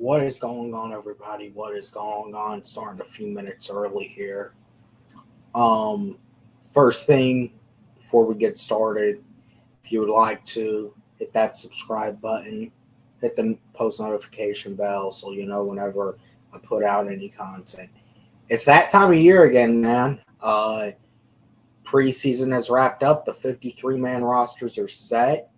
What is going on, everybody? What is going on? Starting a few minutes early here. Um, First thing before we get started, if you would like to hit that subscribe button, hit the post notification bell so you know whenever I put out any content. It's that time of year again, man. Preseason has wrapped up. The 53-man rosters are set.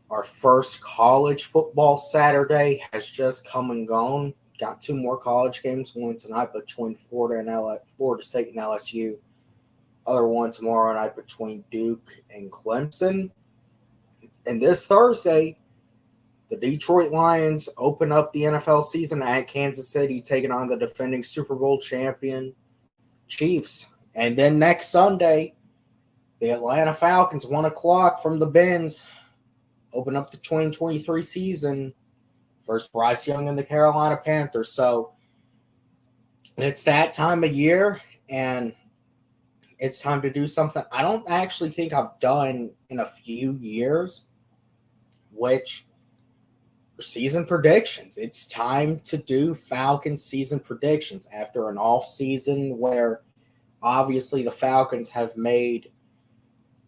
Our first college football Saturday has just come and gone. Got two more college games, one tonight between Florida State and LSU. Other one tomorrow night between Duke and Clemson. And this Thursday, the Detroit Lions open up the NFL season at Kansas City, taking on the defending Super Bowl champion Chiefs. And then next Sunday, the Atlanta Falcons, 1 o'clock from the Benz, open up the 2023 season versus Bryce Young and the Carolina Panthers. So it's that time of year, and it's time to do something I don't actually think I've done in a few years, which are season predictions. It's time to do Falcons season predictions after an off season where obviously the Falcons have made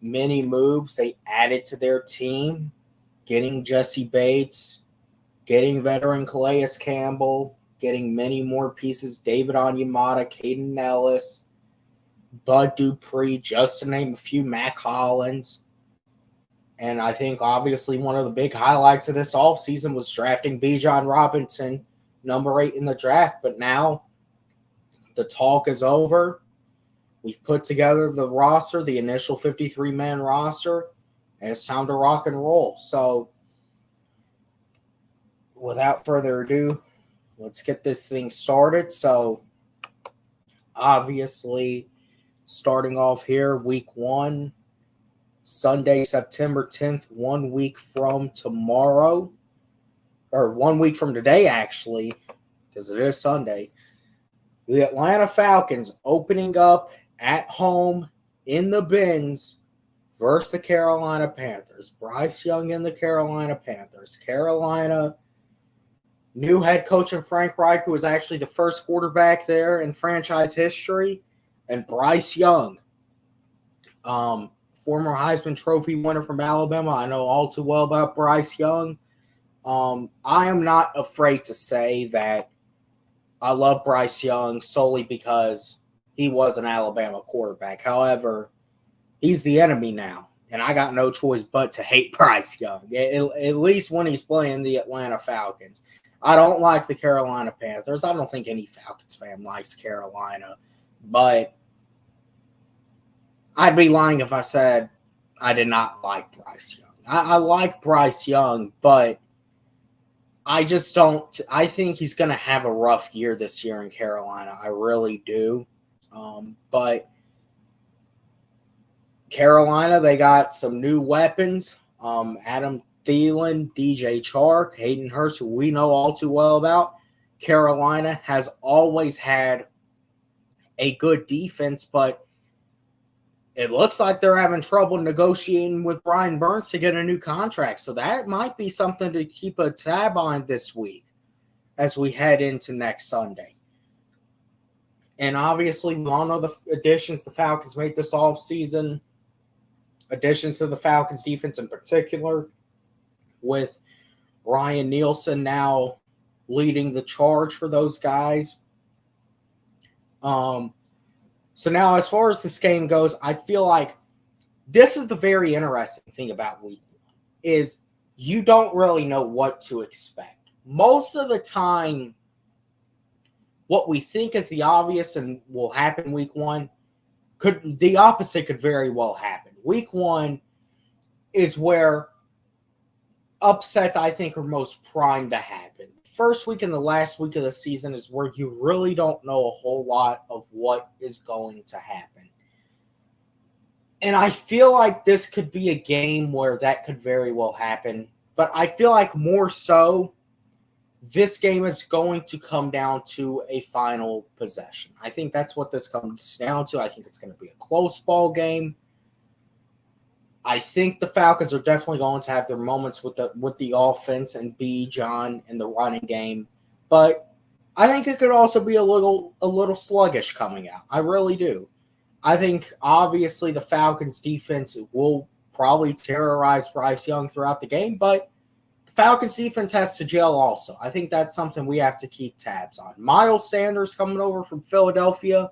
many moves. They added to their team, getting Jesse Bates, getting veteran Calais Campbell, getting many more pieces, David Onyemata, Caden Ellis, Bud Dupree, just to name a few, Mac Hollins. And I think obviously one of the big highlights of this offseason was drafting Bijan Robinson, number 8 in the draft. But now the talk is over. We've put together the roster, the initial 53-man roster, and it's time to rock and roll. So without further ado, let's get this thing started. So obviously, starting off here, week 1, Sunday, September 10th, 1 week from tomorrow, or 1 week from today, actually, because it is Sunday. The Atlanta Falcons opening up at home in the Benz versus the Carolina Panthers. Bryce Young and the Carolina Panthers. Carolina, new head coach in Frank Reich, who was actually the first quarterback there in franchise history. And Bryce Young, former Heisman Trophy winner from Alabama. I know all too well about Bryce Young. I am not afraid to say that I love Bryce Young solely because he was an Alabama quarterback. However, he's the enemy now, and I got no choice but to hate Bryce Young, at least when he's playing the Atlanta Falcons. I don't like the Carolina Panthers. I don't think any Falcons fan likes Carolina, but I'd be lying if I said I did not like Bryce Young. I like Bryce Young, but I just don't – I think he's going to have a rough year this year in Carolina. I really do. But Carolina, they got some new weapons. Adam Thielen, DJ Chark, Hayden Hurst, who we know all too well about. Carolina has always had a good defense, but it looks like they're having trouble negotiating with Brian Burns to get a new contract. So that might be something to keep a tab on this week as we head into next Sunday. And obviously, we all know the additions the Falcons made this offseason, additions to the Falcons defense in particular, with Ryan Nielsen now leading the charge for those guys. So now as far as this game goes, I feel like this is the very interesting thing about week 1, is you don't really know what to expect. Most of the time, what we think is the obvious and will happen week 1, the opposite could very well happen. Week 1 is where upsets, I think, are most primed to happen. First week and the last week of the season is where you really don't know a whole lot of what is going to happen. And I feel like this could be a game where that could very well happen. But I feel like more so, this game is going to come down to a final possession. I think that's what this comes down to. I think it's going to be a close ball game. I think the Falcons are definitely going to have their moments with the offense and John in the running game, but I think it could also be a little sluggish coming out. I really do. I think obviously the Falcons defense will probably terrorize Bryce Young throughout the game, but the Falcons defense has to gel also. I think that's something we have to keep tabs on. Miles Sanders coming over from Philadelphia.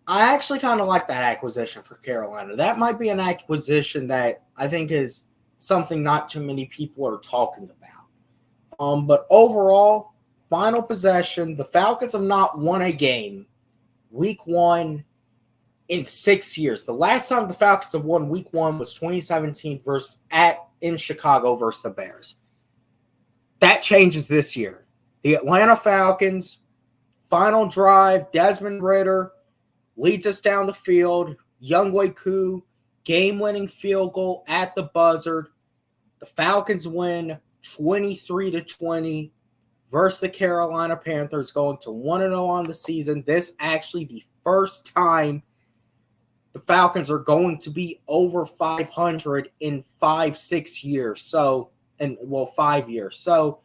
I actually kind of like that acquisition for Carolina. That might be an acquisition that I think is something not too many people are talking about. But overall, final possession, the Falcons have not won a game week 1 in 6 years. The last time the Falcons have won week 1 was 2017 in Chicago versus the Bears. That changes this year. The Atlanta Falcons, final drive, Desmond Ridder leads us down the field. Younghoe Koo, game-winning field goal at the buzzer. The Falcons win 23-20 versus the Carolina Panthers, going to 1-0 on the season. This actually the first time the Falcons are going to be over 500 in 5-6 years. 5 years. So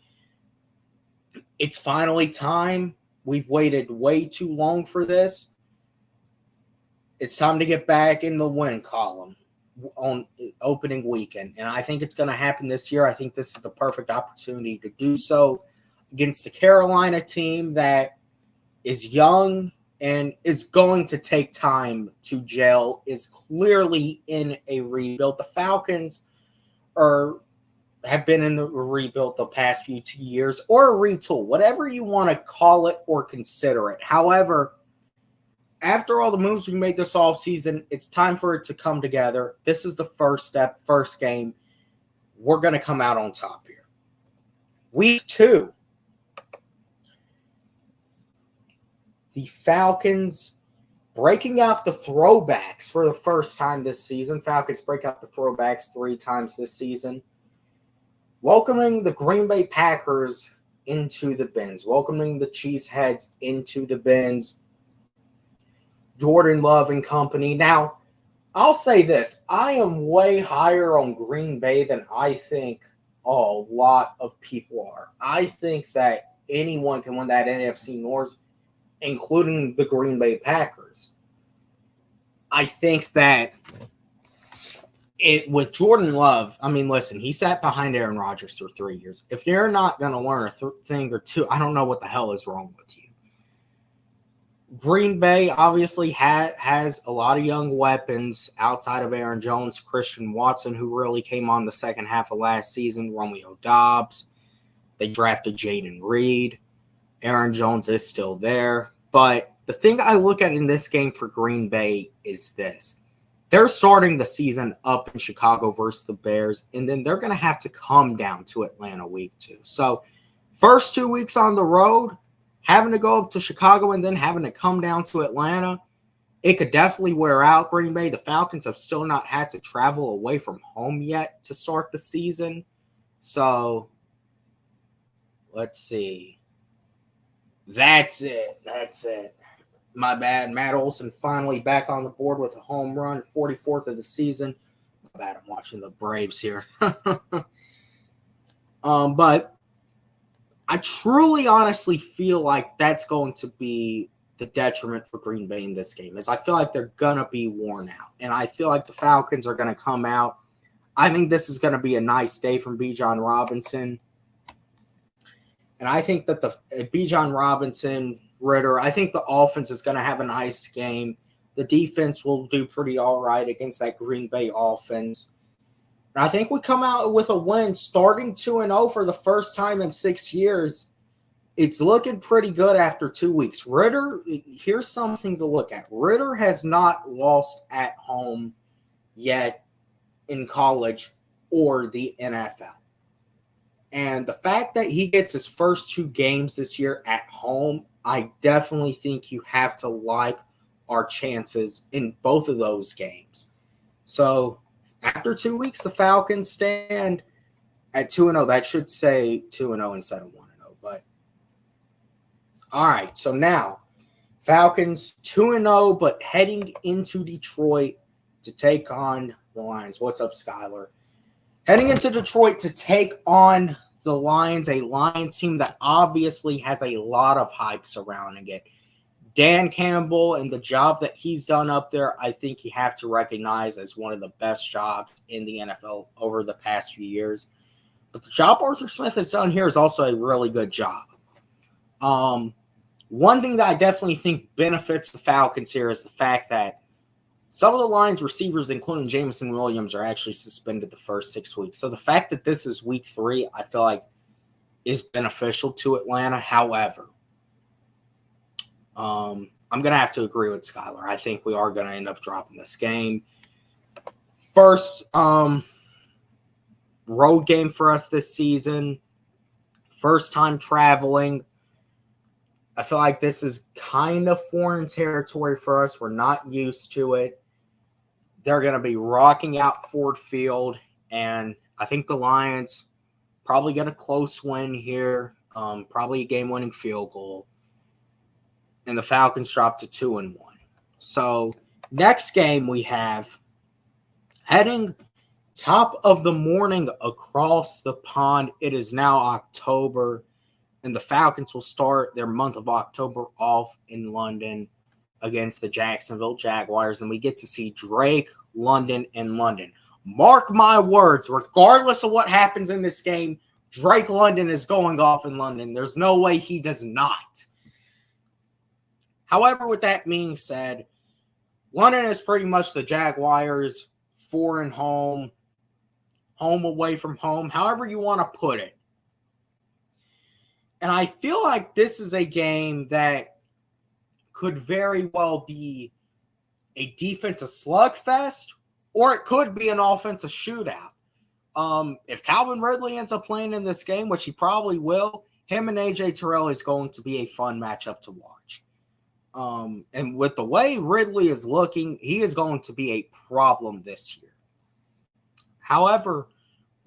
it's finally time. We've waited way too long for this. It's time to get back in the win column on opening weekend. And I think it's going to happen this year. I think this is the perfect opportunity to do so against the Carolina team that is young and is going to take time to gel, is clearly in a rebuild. The Falcons have been in the rebuild the past few 2 years, or a retool, whatever you want to call it or consider it. However, after all the moves we made this offseason, it's time for it to come together. This is the first step, first game. We're going to come out on top here. Week 2. The Falcons breaking out the throwbacks for the first time this season. Falcons break out the throwbacks 3 times this season. Welcoming the Green Bay Packers into the bins. Welcoming the Cheeseheads into the bins. Jordan Love and company. Now, I'll say this. I am way higher on Green Bay than I think a lot of people are. I think that anyone can win that NFC North, including the Green Bay Packers. I think that with Jordan Love, I mean, listen, he sat behind Aaron Rodgers for 3 years. If you're not going to learn a thing or two, I don't know what the hell is wrong with you. Green Bay obviously has a lot of young weapons outside of Aaron Jones, Christian Watson, who really came on the second half of last season, Romeo Doubs. They drafted Jaden Reed. Aaron Jones is still there. But the thing I look at in this game for Green Bay is this. They're starting the season up in Chicago versus the Bears, and then they're going to have to come down to Atlanta week 2. So first 2 weeks on the road, having to go up to Chicago and then having to come down to Atlanta, it could definitely wear out Green Bay. The Falcons have still not had to travel away from home yet to start the season. So let's see. That's it. My bad. Matt Olson finally back on the board with a home run, 44th of the season. My bad. I'm watching the Braves here. But I truly, honestly feel like that's going to be the detriment for Green Bay in this game, is I feel like they're going to be worn out. And I feel like the Falcons are going to come out. I think this is going to be a nice day from Bijan Robinson. And I think that the Bijan Robinson, Ridder, I think the offense is going to have a nice game. The defense will do pretty all right against that Green Bay offense. And I think we come out with a win, starting 2-0 for the first time in 6 years. It's looking pretty good after 2 weeks. Ridder, here's something to look at. Ridder has not lost at home yet in college or the NFL. And the fact that he gets his first 2 games this year at home, I definitely think you have to like our chances in both of those games. So after 2 weeks, the Falcons stand at 2-0. That should say 2-0 instead of 1-0. But all right, so now Falcons 2-0, but heading into Detroit to take on the Lions. What's up, Skylar? Heading into Detroit to take on the Lions, a Lions team that obviously has a lot of hype surrounding it. Dan Campbell and the job that he's done up there, I think you have to recognize as one of the best jobs in the NFL over the past few years. But the job Arthur Smith has done here is also a really good job. One thing that I definitely think benefits the Falcons here is the fact that some of the Lions receivers, including Jameson Williams, are actually suspended the first 6 weeks. So the fact that this is week 3, I feel like is beneficial to Atlanta. However, I'm going to have to agree with Skylar. I think we are going to end up dropping this game. First road game for us this season. First time traveling. I feel like this is kind of foreign territory for us. We're not used to it. They're going to be rocking out Ford Field, and I think the Lions probably get a close win here, probably a game-winning field goal, and the Falcons drop to 2-1. So next game we have heading top of the morning across the pond. It is now October. And the Falcons will start their month of October off in London against the Jacksonville Jaguars. And we get to see Drake London in London. Mark my words, regardless of what happens in this game, Drake London is going off in London. There's no way he does not. However, with that being said, London is pretty much the Jaguars' foreign home, home away from home, however you want to put it. And I feel like this is a game that could very well be a defensive slugfest, or it could be an offensive shootout. If Calvin Ridley ends up playing in this game, which he probably will, him and A.J. Terrell is going to be a fun matchup to watch. And with the way Ridley is looking, he is going to be a problem this year. However,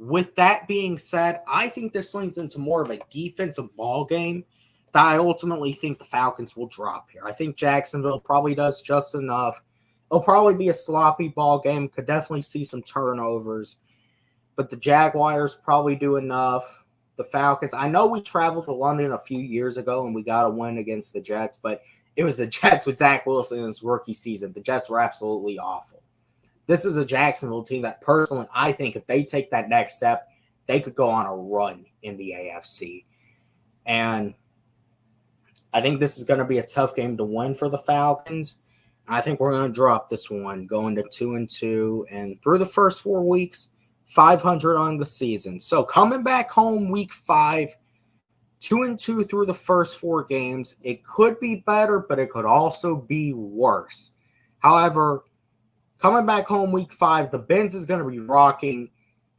with that being said, I think this leans into more of a defensive ball game that I ultimately think the Falcons will drop here. I think Jacksonville probably does just enough. It'll probably be a sloppy ball game. Could definitely see some turnovers. But the Jaguars probably do enough. The Falcons, I know we traveled to London a few years ago and we got a win against the Jets, but it was the Jets with Zach Wilson in his rookie season. The Jets were absolutely awful. This is a Jacksonville team that personally, I think if they take that next step, they could go on a run in the AFC. And I think this is going to be a tough game to win for the Falcons. I think we're going to drop this one, going to 2-2. And through the first 4 weeks, 500 on the season. So coming back home week 5, 2-2 through the first 4 games. It could be better, but it could also be worse. However, coming back home week 5, the Benz is going to be rocking,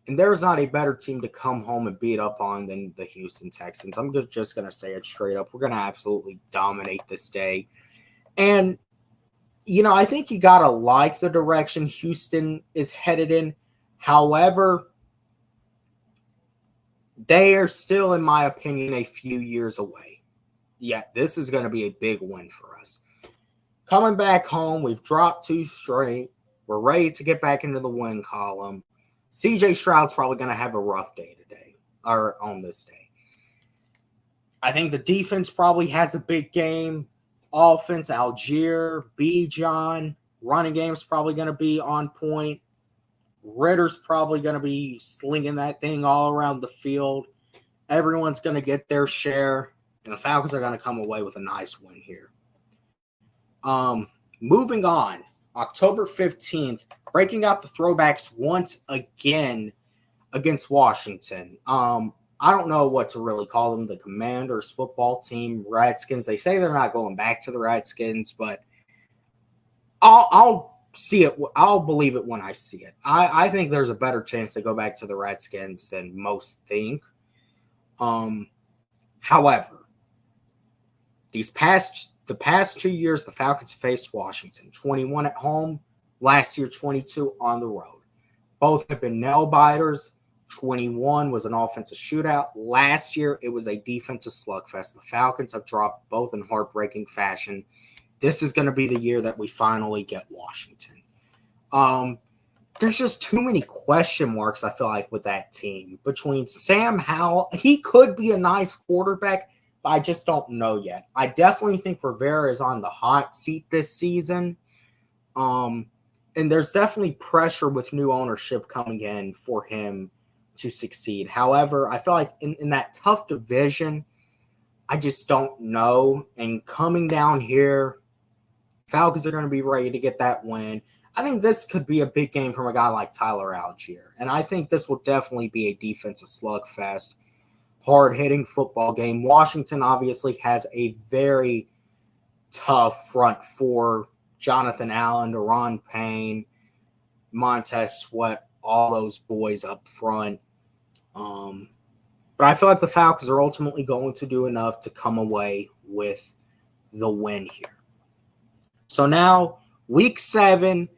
and there's not a better team to come home and beat up on than the Houston Texans. I'm just going to say it straight up. We're going to absolutely dominate this day. And, you know, I think you got to like the direction Houston is headed in. However, they are still, in my opinion, a few years away. Yeah, this is going to be a big win for us. Coming back home, we've dropped 2 straight. We're ready to get back into the win column. CJ Stroud's probably going to have a rough day today, or on this day. I think the defense probably has a big game. Offense, Algier, Bijan. Running game's probably going to be on point. Ritter's probably going to be slinging that thing all around the field. Everyone's going to get their share, and the Falcons are going to come away with a nice win here. Moving on. October 15th, breaking out the throwbacks once again against Washington. I don't know what to really call them. The Commanders football team, Redskins. They say they're not going back to the Redskins, but I'll see it. I'll believe it when I see it. I think there's a better chance they go back to the Redskins than most think. However, the past 2 years, the Falcons faced Washington. 21 at home, last year 22 on the road. Both have been nail-biters. 21 was an offensive shootout. Last year, it was a defensive slugfest. The Falcons have dropped both in heartbreaking fashion. This is going to be the year that we finally get Washington. there's just too many question marks, I feel like, with that team. Between Sam Howell, he could be a nice quarterback, but I just don't know yet. I definitely think Rivera is on the hot seat this season. And there's definitely pressure with new ownership coming in for him to succeed. However, I feel like in that tough division, I just don't know. And coming down here, Falcons are going to be ready to get that win. I think this could be a big game from a guy like Tyler Algier. And I think this will definitely be a defensive slugfest, hard-hitting football game. Washington obviously has a very tough front four. Jonathan Allen, Deron Payne, Montez Sweat, all those boys up front. But I feel like the Falcons are ultimately going to do enough to come away with the win here. So now, week 7,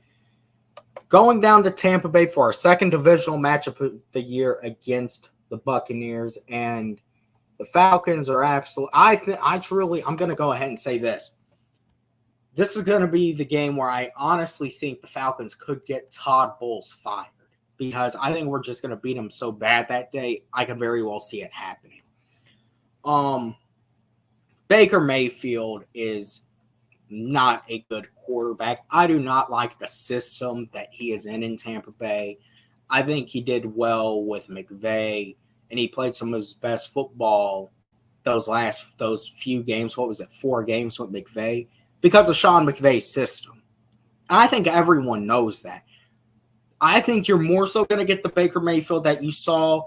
going down to Tampa Bay for our second divisional matchup of the year against the Buccaneers. And the Falcons are absolutely – I'm going to go ahead and say this. This is going to be the game where I honestly think the Falcons could get Todd Bowles fired, because I think we're just going to beat them so bad that day, I could very well see it happening. Baker Mayfield is not a good quarterback. I do not like the system that he is in Tampa Bay. I think he did well with McVay, and he played some of his best football those few games. What was it, 4 games with McVay? Because of Sean McVay's system. I think everyone knows that. I think you're more so going to get the Baker Mayfield that you saw,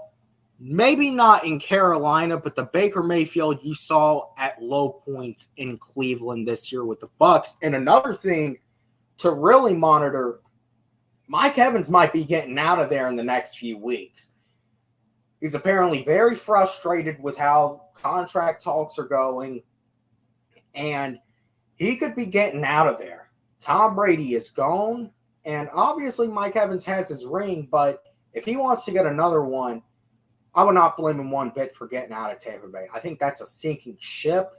maybe not in Carolina, but the Baker Mayfield you saw at low points in Cleveland this year with the Bucs. And another thing to really monitor, Mike Evans might be getting out of there in the next few weeks. He's apparently very frustrated with how contract talks are going, and he could be getting out of there. Tom Brady is gone, and obviously Mike Evans has his ring, but if he wants to get another one, I would not blame him one bit for getting out of Tampa Bay. I think that's a sinking ship,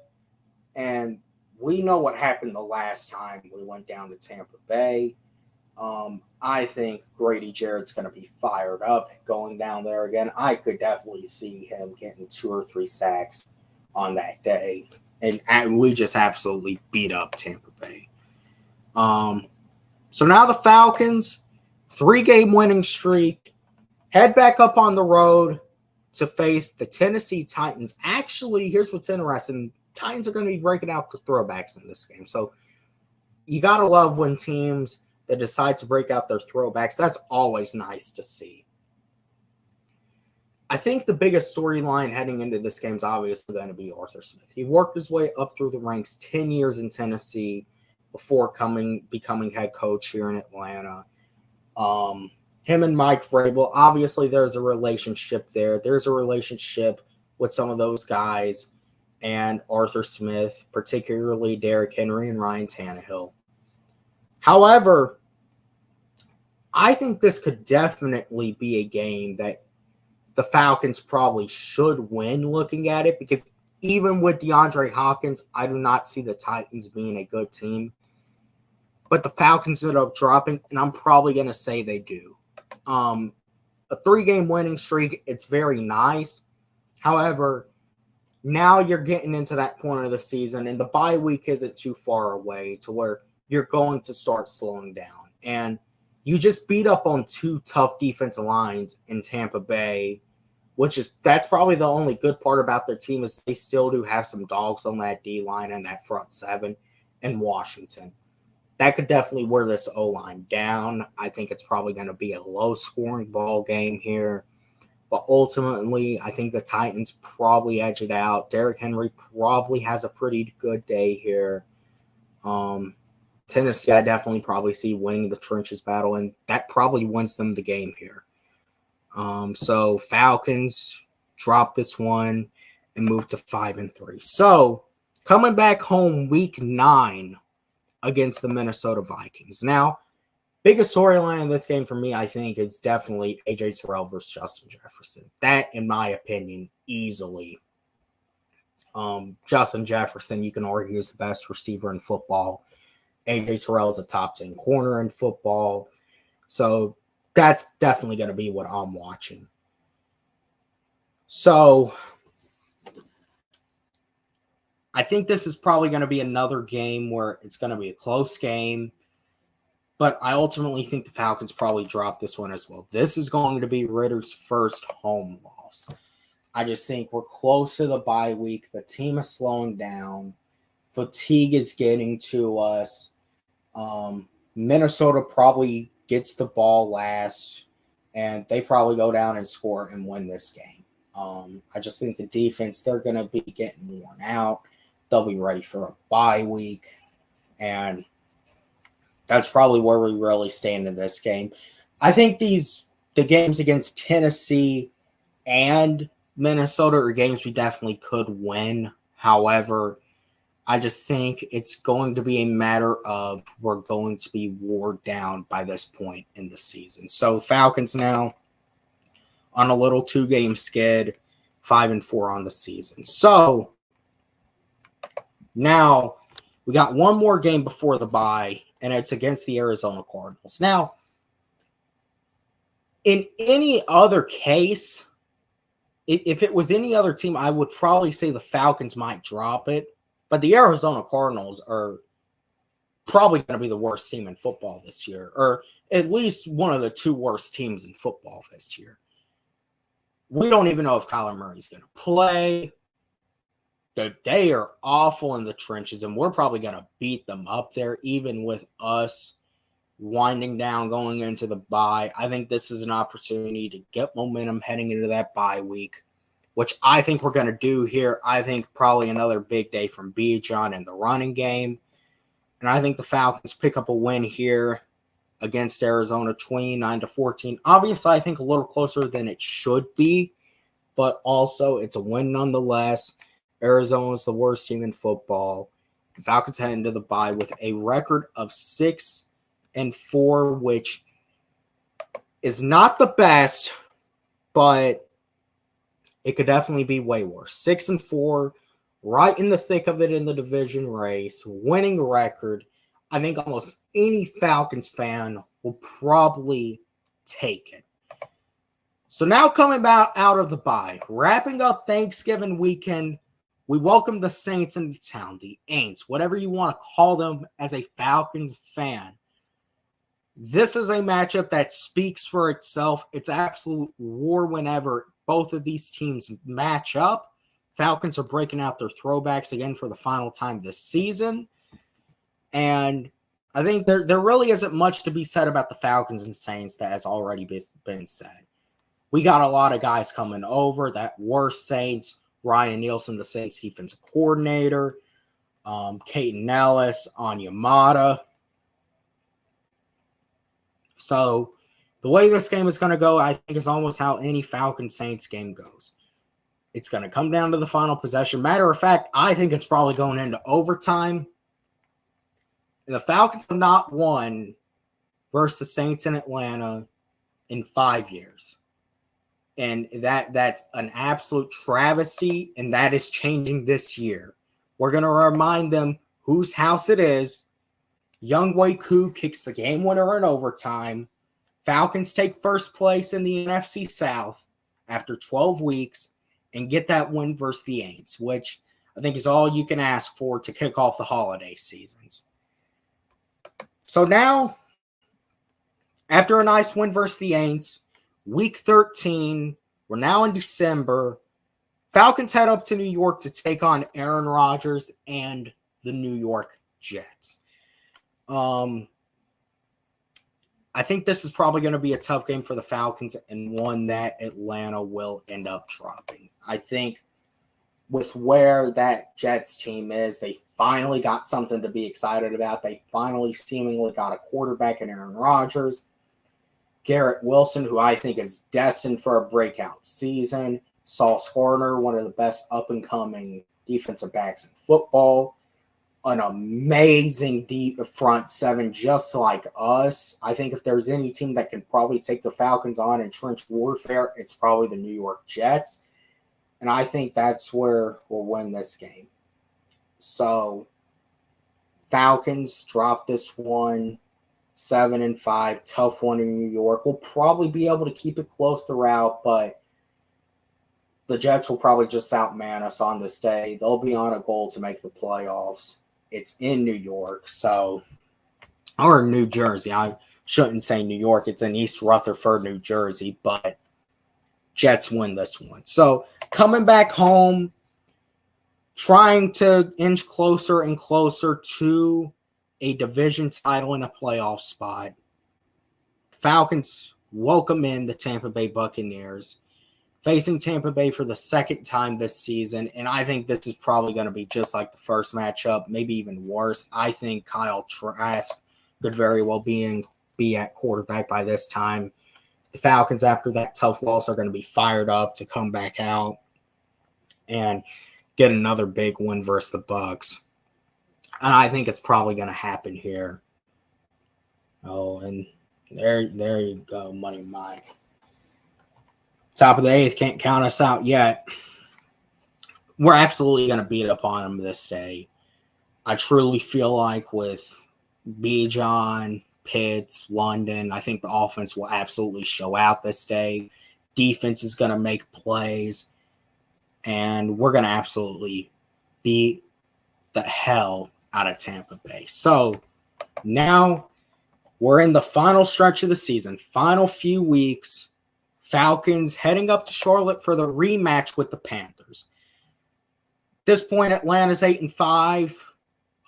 and we know what happened the last time we went down to Tampa Bay. I think Grady Jarrett's going to be fired up going down there again. I could definitely see him getting 2 or 3 sacks on that day. And we just absolutely beat up Tampa Bay. So now the Falcons, 3-game winning streak, head back up on the road to face the Tennessee Titans. Actually, here's what's interesting. Titans are going to be breaking out the throwbacks in this game. So you got to love when teams that decide to break out their throwbacks. That's always nice to see. I think the biggest storyline heading into this game is obviously going to be Arthur Smith. He worked his way up through the ranks 10 years in Tennessee before becoming head coach here in Atlanta. Him and Mike Vrabel, obviously there's a relationship there. There's a relationship with some of those guys and Arthur Smith, particularly Derrick Henry and Ryan Tannehill. However, I think this could definitely be a game that the Falcons probably should win looking at it, because even with DeAndre Hopkins, I do not see the Titans being a good team. But the Falcons ended up dropping, and I'm probably going to say they do. A 3-game winning streak, it's very nice. However, now you're getting into that point of the season, and the bye week isn't too far away to where you're going to start slowing down. And you just beat up on 2 tough defensive lines in Tampa Bay, that's probably the only good part about their team, is they still do have some dogs on that D-line and that front 7 in Washington. That could definitely wear this O-line down. I think it's probably going to be a low-scoring ball game here. But ultimately, I think the Titans probably edge it out. Derrick Henry probably has a pretty good day here. Tennessee, I definitely probably see winning the trenches battle, and that probably wins them the game here. So Falcons drop this one and move to 5-3. So coming back home week 9 against the Minnesota Vikings. Now, biggest storyline in this game for me, I think, is definitely A.J. Terrell versus Justin Jefferson. That, in my opinion, easily. Justin Jefferson, you can argue, is the best receiver in football. A.J. Terrell is a top 10 corner in football. So that's definitely going to be what I'm watching. So I think this is probably going to be another game where it's going to be a close game, but I ultimately think the Falcons probably drop this one as well. This is going to be Ritter's first home loss. I just think we're close to the bye week. The team is slowing down. Fatigue is getting to us. Minnesota probably gets the ball last, and they probably go down and score and win this game. I just think the defense, they're going to be getting worn out. They'll be ready for a bye week, and that's probably where we really stand in this game. I think the games against Tennessee and Minnesota are games we definitely could win. However, I just think it's going to be a matter of we're going to be wore down by this point in the season. So Falcons now on a little 2-game skid, 5-4 on the season. So now we got one more game before the bye, and it's against the Arizona Cardinals. Now, in any other case, if it was any other team, I would probably say the Falcons might drop it. But the Arizona Cardinals are probably going to be the worst team in football this year, or at least one of the 2 worst teams in football this year. We don't even know if Kyler Murray's going to play. They are awful in the trenches, and we're probably going to beat them up there, even with us winding down going into the bye. I think this is an opportunity to get momentum heading into that bye week, which I think we're going to do here. I think probably another big day from Bijan in the running game. And I think the Falcons pick up a win here against Arizona, 29-14. Obviously, I think a little closer than it should be, but also it's a win nonetheless. Arizona is the worst team in football. The Falcons head into the bye with a record of 6-4, which is not the best, but it could definitely be way worse. 6-4, right in the thick of it in the division race, winning record. I think almost any Falcons fan will probably take it. So now coming out of the bye, wrapping up Thanksgiving weekend, we welcome the Saints into town, the Aints, whatever you want to call them as a Falcons fan. This is a matchup that speaks for itself. It's absolute war whenever both of these teams match up. Falcons are breaking out their throwbacks again for the final time this season. And I think there really isn't much to be said about the Falcons and Saints that has already been said. We got a lot of guys coming over that were Saints. Ryan Nielsen, the Saints defensive coordinator. Caden Ellis, Onyemata. So the way this game is going to go, I think, is almost how any Falcons-Saints game goes. It's going to come down to the final possession. Matter of fact, I think it's probably going into overtime. The Falcons have not won versus the Saints in Atlanta in 5 years. And that's an absolute travesty, and that is changing this year. We're going to remind them whose house it is. Younghoe Koo kicks the game winner in overtime. Falcons take first place in the NFC South after 12 weeks and get that win versus the Aints, which I think is all you can ask for to kick off the holiday seasons. So now, after a nice win versus the Aints, Week 13, we're now in December. Falcons head up to New York to take on Aaron Rodgers and the New York Jets. I think this is probably going to be a tough game for the Falcons and one that Atlanta will end up dropping. I think with where that Jets team is, they finally got something to be excited about. They finally seemingly got a quarterback in Aaron Rodgers. Garrett Wilson, who I think is destined for a breakout season. Sauce Gardner, one of the best up-and-coming defensive backs in football. An amazing deep front seven just like us. I think if there's any team that can probably take the Falcons on in trench warfare, it's probably the New York Jets. And I think that's where we'll win this game. So Falcons drop this one 7-5, tough one in New York. We'll probably be able to keep it close throughout, but the Jets will probably just outman us on this day. They'll be on a goal to make the playoffs. It's in New York, or New Jersey. I shouldn't say New York. It's in East Rutherford, New Jersey, but Jets win this one. So coming back home, trying to inch closer and closer to a division title and a playoff spot. Falcons welcome in the Tampa Bay Buccaneers, facing Tampa Bay for the second time this season, and I think this is probably going to be just like the first matchup, maybe even worse. I think Kyle Trask could very well be at quarterback by this time. The Falcons, after that tough loss, are going to be fired up to come back out and get another big win versus the Bucs. And I think it's probably going to happen here. Oh, and there you go, Money Mike. Top of the 8th, can't count us out yet. We're absolutely going to beat up on them this day. I truly feel like with Bijan, Pitts, London, I think the offense will absolutely show out this day. Defense is going to make plays, and we're going to absolutely beat the hell out of Tampa Bay. So now we're in the final stretch of the season, final few weeks. Falcons heading up to Charlotte for the rematch with the Panthers. At this point, Atlanta's 8-5.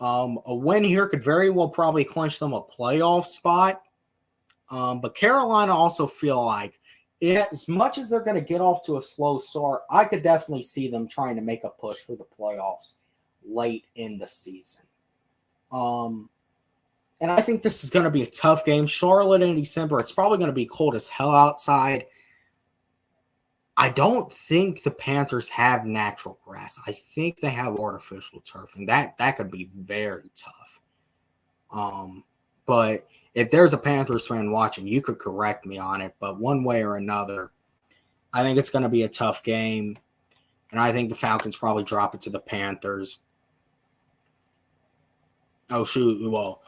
A win here could very well probably clinch them a playoff spot. But Carolina also feel like, as much as they're going to get off to a slow start, I could definitely see them trying to make a push for the playoffs late in the season. And I think this is going to be a tough game. Charlotte in December, it's probably going to be cold as hell outside. I don't think the Panthers have natural grass. I think they have artificial turf, and that could be very tough. But if there's a Panthers fan watching, you could correct me on it. But one way or another, I think it's going to be a tough game, and I think the Falcons probably drop it to the Panthers. Oh, shoot. Well,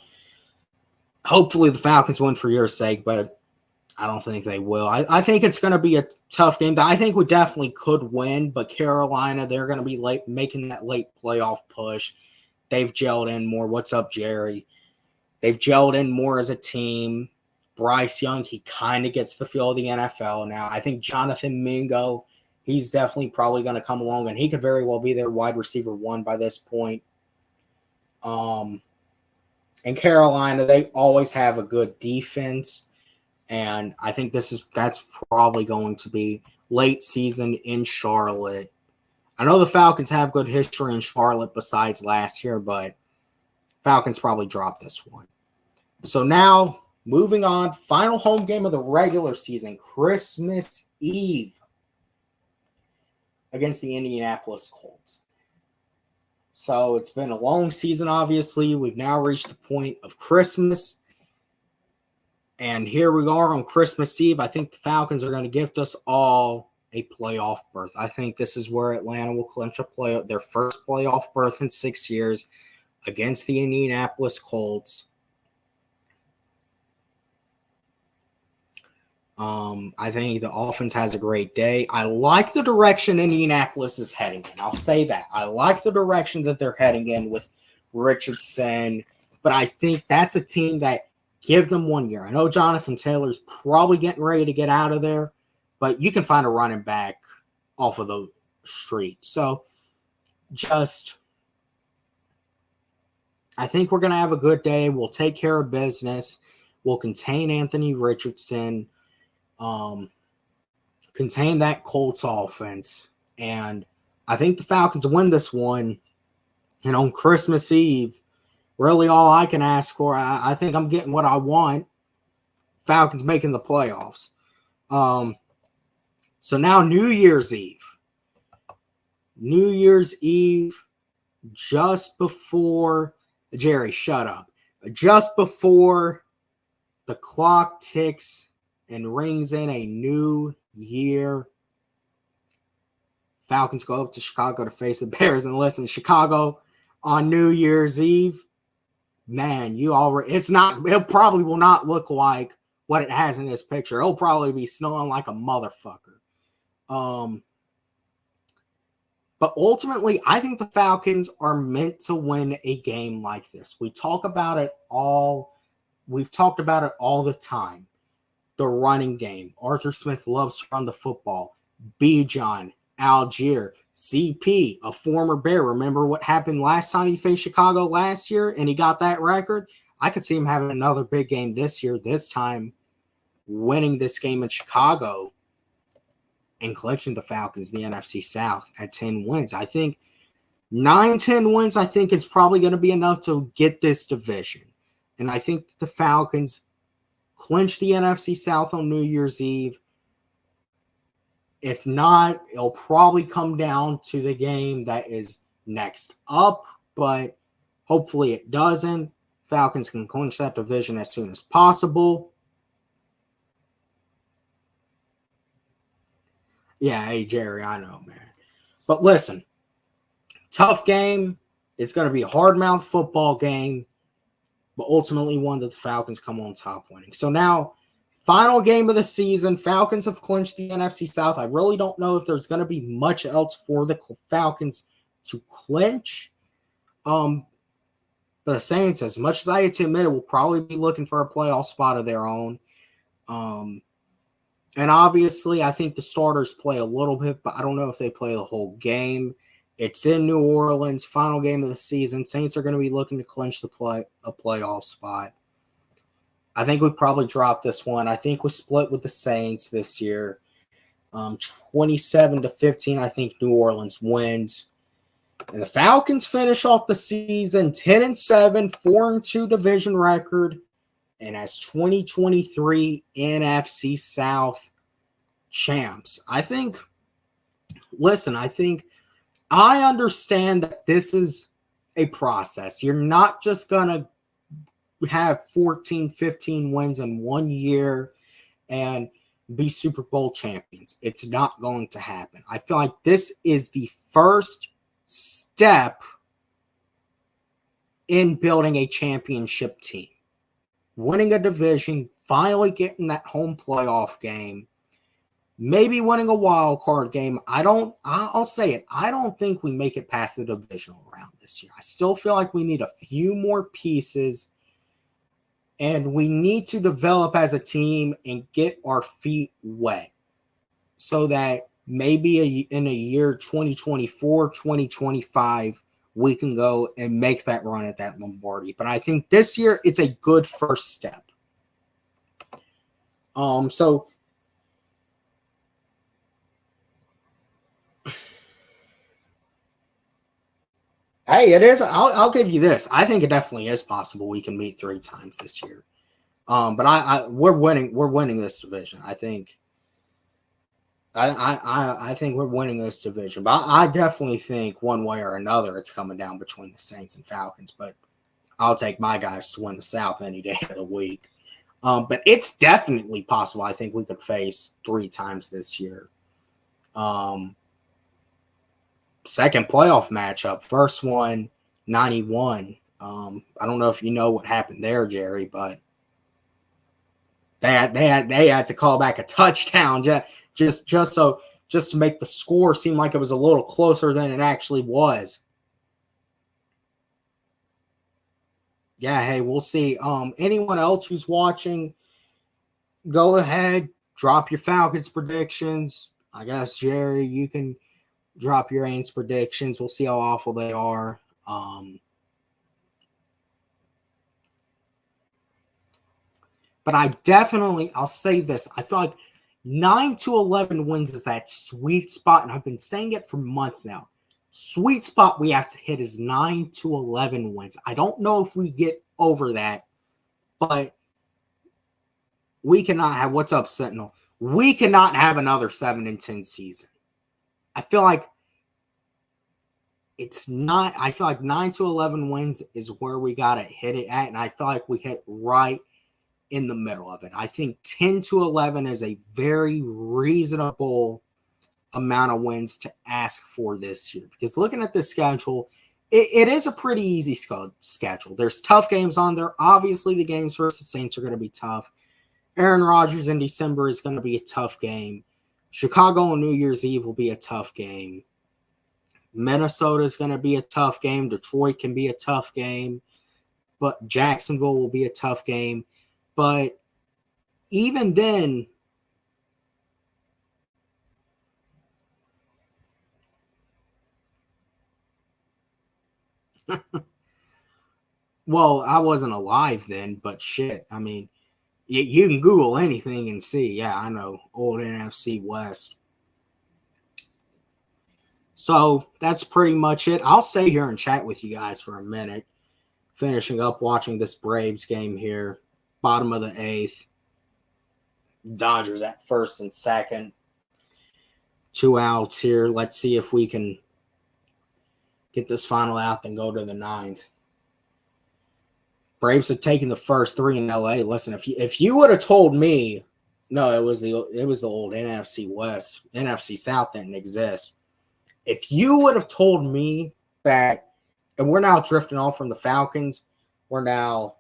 hopefully the Falcons win for your sake, but I don't think they will. I think it's going to be a tough game. I think we definitely could win, but Carolina, they're going to be making that late playoff push. They've gelled in more. What's up, Jerry? They've gelled in more as a team. Bryce Young, he kind of gets the feel of the NFL now. I think Jonathan Mingo, he's definitely probably going to come along, and he could very well be their wide receiver 1 by this point. In Carolina, they always have a good defense. And I think that's probably going to be late season in Charlotte. I know the Falcons have good history in Charlotte besides last year, but Falcons probably drop this one. So now, moving on, final home game of the regular season, Christmas Eve against the Indianapolis Colts. So it's been a long season, obviously. We've now reached the point of Christmas. And here we are on Christmas Eve. I think the Falcons are going to gift us all a playoff berth. I think this is where Atlanta will clinch their first playoff berth in 6 years against the Indianapolis Colts. I think the offense has a great day. I like the direction Indianapolis is heading in. I'll say that. I like the direction that they're heading in with Richardson. But I think that's a team that give them 1 year. I know Jonathan Taylor's probably getting ready to get out of there, but you can find a running back off of the street. So I think we're going to have a good day. We'll take care of business. We'll contain Anthony Richardson, contain that Colts offense. And I think the Falcons win this one. And on Christmas Eve, really all I can ask for, I think I'm getting what I want. Falcons making the playoffs. So now New Year's Eve. New Year's Eve, just before, Jerry, shut up. Just before the clock ticks and rings in a new year, Falcons go up to Chicago to face the Bears. And listen, Chicago on New Year's Eve, man, it probably will not look like what it has in this picture. It'll probably be snowing like a motherfucker. But ultimately, I think the Falcons are meant to win a game like this. We've talked about it all the time. The running game. Arthur Smith loves to run the football. Bijan, Algier, CP, a former Bear. Remember what happened last time he faced Chicago last year and he got that record? I could see him having another big game this year, this time winning this game in Chicago and clinching the Falcons, the NFC South, at 10 wins. I think 9-10 wins, I think, is probably going to be enough to get this division. And I think the Falcons clinch the NFC South on New Year's Eve. If not, it'll probably come down to the game that is next up, but hopefully it doesn't. Falcons can clinch that division as soon as possible. Yeah, hey, Jerry, I know, man. But listen, tough game. It's going to be a hard-mouth football game, but ultimately one that the Falcons come on top winning. So now, final game of the season. Falcons have clinched the NFC South. I really don't know if there's going to be much else for the Falcons to clinch. But the Saints, as much as I hate to admit it, will probably be looking for a playoff spot of their own. And obviously, I think the starters play a little bit, but I don't know if they play the whole game. It's in New Orleans, final game of the season. Saints are going to be looking to clinch a playoff spot. I think we probably dropped this one. I think we split with the Saints this year. 27-15, I think New Orleans wins. And the Falcons finish off the season 10-7, 4-2 division record, and as 2023 NFC South champs. I understand that this is a process. You're not just going to have 14, 15 wins in 1 year and be Super Bowl champions. It's not going to happen. I feel like this is the first step in building a championship team. Winning a division, finally getting that home playoff game, maybe winning a wild card game. I'll say it. I don't think we make it past the divisional round this year. I still feel like we need a few more pieces, and we need to develop as a team and get our feet wet so that maybe in a year 2024, 2025, we can go and make that run at that Lombardi. But I think this year it's a good first step. So hey, it is. I'll give you this. I think it definitely is possible we can meet 3 times this year. But we're winning. We're winning this division. I think we're winning this division. But I definitely think one way or another it's coming down between the Saints and Falcons. But I'll take my guys to win the South any day of the week. But it's definitely possible. I think we could face 3 times this year. Second playoff matchup. First one, 91. I don't know if you know what happened there, Jerry, but they had to call back a touchdown just to make the score seem like it was a little closer than it actually was. Yeah, hey, we'll see. Anyone else who's watching, go ahead, drop your Falcons predictions. I guess, Jerry, you can drop your Aints predictions. We'll see how awful they are. But I'll say this. I feel like 9-11 wins is that sweet spot, and I've been saying it for months now. Sweet spot we have to hit is 9-11 wins. I don't know if we get over that, but we cannot have, what's up, Sentinel? We cannot have another 7-10 season. I feel like it's not, I feel like 9-11 wins is where we got to hit it at, and I feel like we hit right in the middle of it. I think 10-11 is a very reasonable amount of wins to ask for this year, because looking at the schedule, it is a pretty easy schedule. There's tough games on there. Obviously, the games versus the Saints are going to be tough. Aaron Rodgers in December is going to be a tough game. Chicago on New Year's Eve will be a tough game. Minnesota is going to be a tough game. Detroit can be a tough game. But Jacksonville will be a tough game. But even then, well, I wasn't alive then, but shit. I mean, you can Google anything and see. Yeah, I know. Old NFC West. So that's pretty much it. I'll stay here and chat with you guys for a minute. Finishing up watching this Braves game here. Bottom of the 8th. Dodgers at first and second. 2 outs here. Let's see if we can get this final out and go to the 9th. Braves have taken the first 3 in LA. Listen, if you would have told me, no, it was the old NFC West, NFC South didn't exist. If you would have told me that, and we're now drifting off from the Falcons, we're now,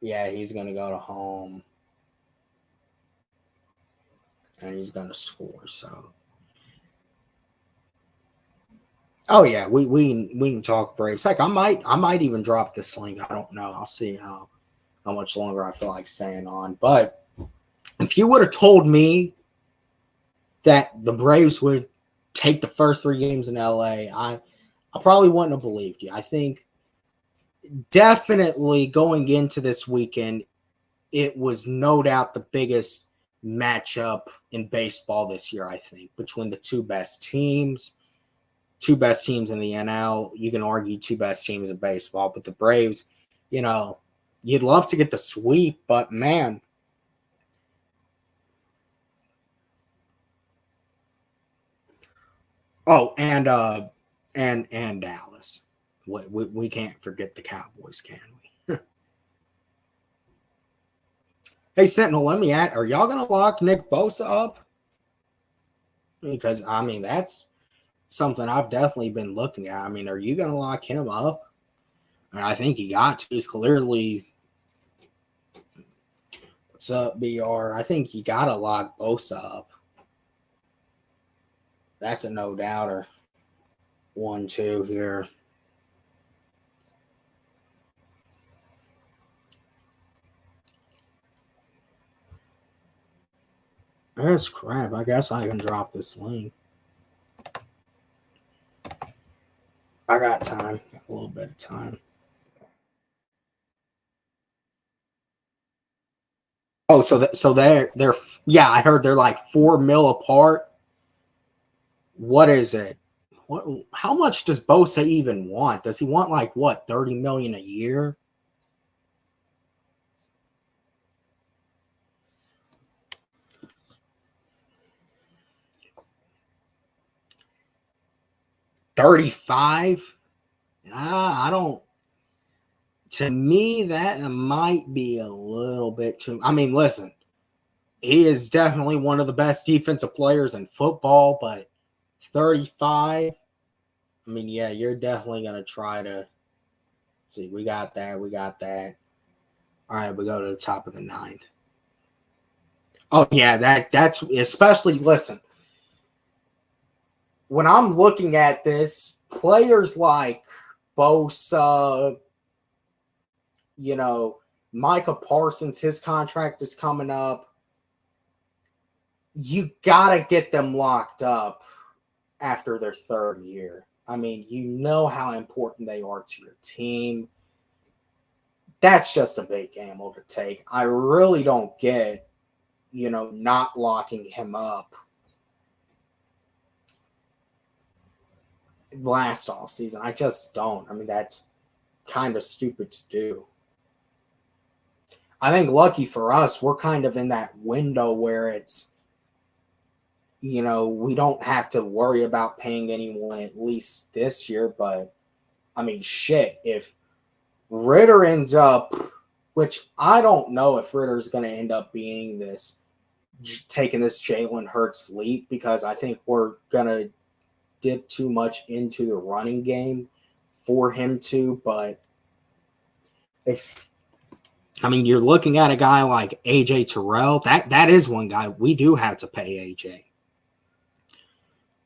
yeah, he's going to go to home. And he's going to score, so. Oh yeah, we can talk Braves. Heck, I might even drop this link. I don't know. I'll see how much longer I feel like staying on. But if you would have told me that the Braves would take the first 3 games in LA, I probably wouldn't have believed you. I think definitely going into this weekend, it was no doubt the biggest matchup in baseball this year, I think, between the 2 best teams. 2 best teams in the NL. You can argue 2 best teams in baseball, but the Braves, you'd love to get the sweep, but man. Oh, and Dallas. We can't forget the Cowboys, can we? Hey, Sentinel, let me ask, are y'all going to lock Nick Bosa up? Because, I mean, that's something I've definitely been looking at. I mean, are you going to lock him up? And I think he got to. He's clearly. What's up, BR? I think you got to lock Bosa up. That's a no doubter. 1-2 here. That's crap. I guess I can drop this link. I got time. Got a little bit of time. Oh, so they're yeah, I heard they're like $4 million apart. What is it? How much does Bosa even want? Does he want like what, $30 million a year? $35? I don't. To me, that might be a little bit too. I mean, listen, he is definitely one of the best defensive players in football, but 35. I mean, yeah, you're definitely gonna try to see. We got that. All right, we go to the top of the 9th. Oh yeah, that's especially. Listen, when I'm looking at this, players like Bosa, Micah Parsons, his contract is coming up. You got to get them locked up after their 3rd year. I mean, you know how important they are to your team. That's just a big gamble to take. I really don't get, not locking him up last offseason. I just don't. I mean, that's kind of stupid to do. I think lucky for us, we're kind of in that window where it's, we don't have to worry about paying anyone at least this year. But, I mean, shit, if Ritter ends up, which I don't know if Ritter's going to end up being taking this Jalen Hurts leap, because I think we're going to dip too much into the running game for him to. But you're looking at a guy like A.J. Terrell. That is one guy we do have to pay A.J.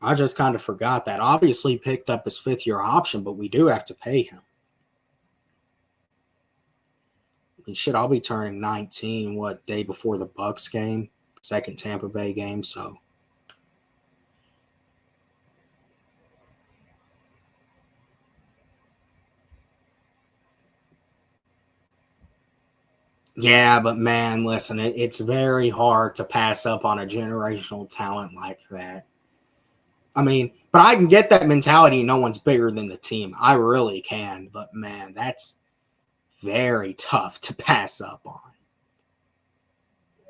I just kind of forgot that. Obviously picked up his fifth-year option, but we do have to pay him. I'll be turning 19, day before the Bucs game, second Tampa Bay game, so. Yeah, but man, listen, it's very hard to pass up on a generational talent like that. But I can get that mentality. No one's bigger than the team. I really can. But man, that's very tough to pass up on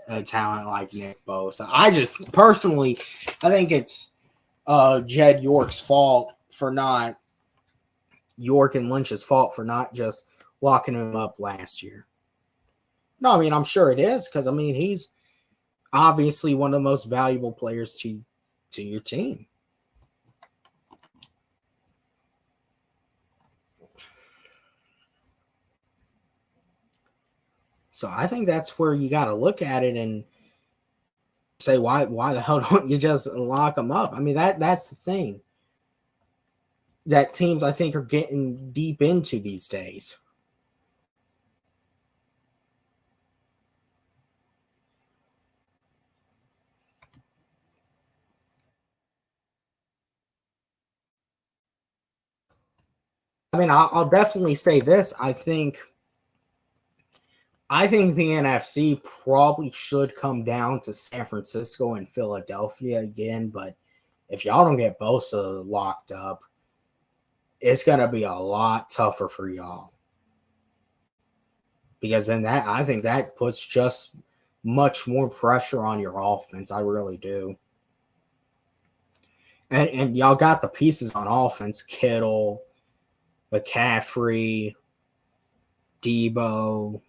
a talent like Nick Bosa. I just personally, I think it's Jed York's fault for not York and Lynch's fault for not just locking him up last year. No, I'm sure it is because he's obviously one of the most valuable players to your team. So I think that's where you got to look at it and say, why the hell don't you just lock them up? That's the thing that teams, I think, are getting deep into these days. I'll definitely say this. I think the NFC probably should come down to San Francisco and Philadelphia again, but if y'all don't get Bosa locked up, it's going to be a lot tougher for y'all. Because then I think that puts just much more pressure on your offense. I really do. And y'all got the pieces on offense: Kittle, McCaffrey, Debo.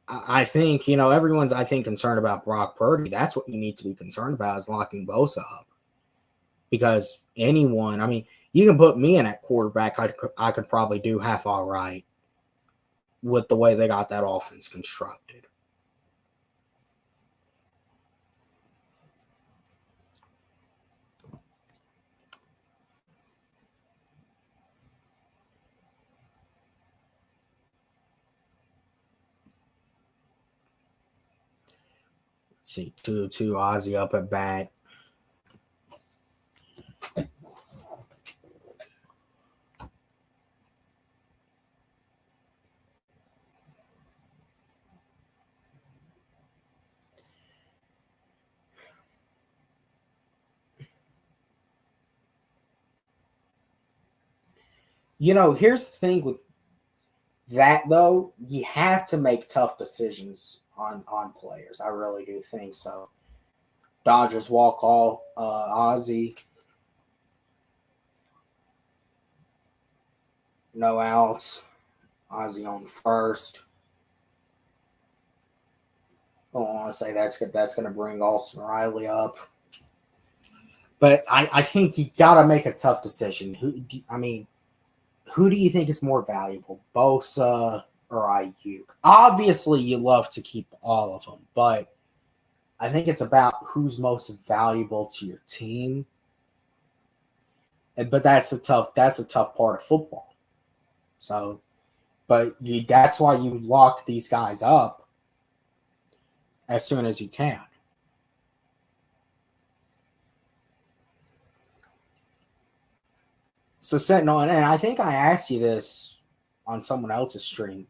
I think, everyone's, concerned about Brock Purdy. That's what you need to be concerned about, is locking Bosa up. Because anyone, you can put me in at quarterback. I could probably do half all right with the way they got that offense constructed. Let's see, 2-2 Ozzy up at bat. Here's the thing with that, though. You have to make tough decisions on players. I really do think so. Dodgers walk all Ozzy. No outs. Ozzy on first. I don't want to say that's good. That's going to bring Austin Riley up. But I think you got to make a tough decision. Who do you think is more valuable, Bosa or Ayuk? Obviously, you love to keep all of them, but I think it's about who's most valuable to your team. But that's a tough part of football. So, that's why you lock these guys up as soon as you can. So, Sentinel, and I think I asked you this on someone else's stream.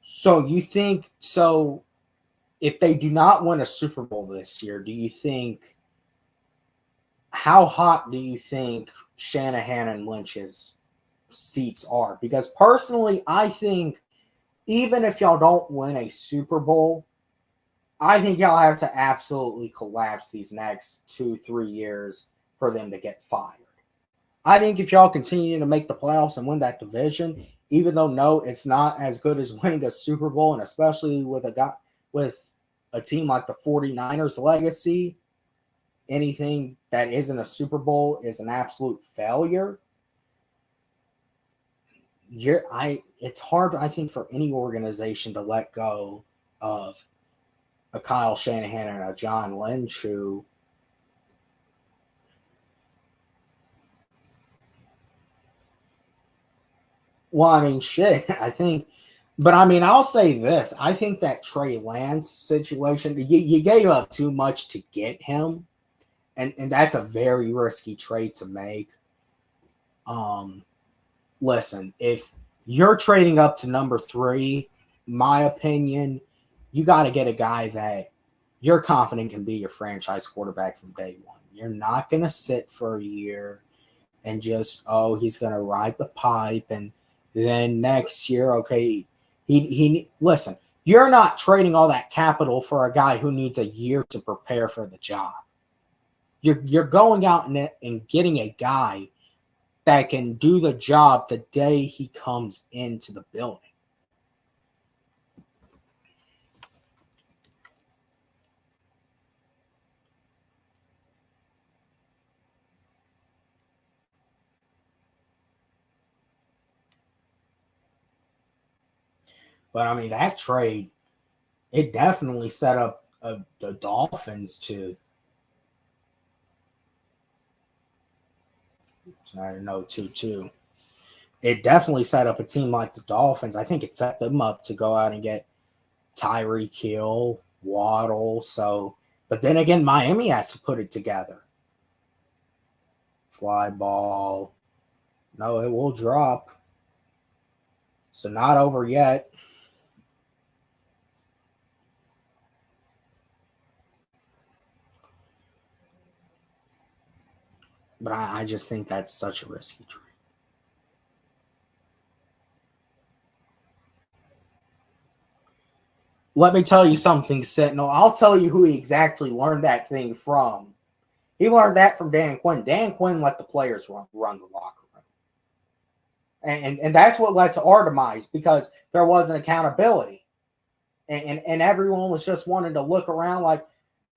So, you think if they do not win a Super Bowl this year, how hot do you think Shanahan and Lynch's seats are? Because personally, I think even if y'all don't win a Super Bowl, I think y'all have to absolutely collapse these next 2-3 years for them to get fired. I think if y'all continue to make the playoffs and win that division, even though no, it's not as good as winning a Super Bowl, and especially with a team like the 49ers legacy, anything that isn't a Super Bowl is an absolute failure. It's hard, I think, for any organization to let go of a Kyle Shanahan and a John Lynch who shit, I think. But I'll say this. I think that Trey Lance situation, you gave up too much to get him. And that's a very risky trade to make. Listen, if you're trading up to number 3, my opinion, you got to get a guy that you're confident can be your franchise quarterback from day one. You're not going to sit for a year and just, he's going to ride the pipe. And then next year, okay, he listen, you're not trading all that capital for a guy who needs a year to prepare for the job. You're going out and getting a guy that can do the job the day he comes into the building. But that trade, it definitely set up the Dolphins to. I know 2-2. It definitely set up a team like the Dolphins. I think it set them up to go out and get Tyreek Hill, Waddle. So, but then again, Miami has to put it together. Fly ball. No, it will drop. So not over yet. But I just think that's such a risky trade. Let me tell you something, Sentinel. I'll tell you who he exactly learned that thing from. He learned that from Dan Quinn. Dan Quinn let the players run the locker room. And that's what led to our demise because there wasn't accountability. And everyone was just wanting to look around like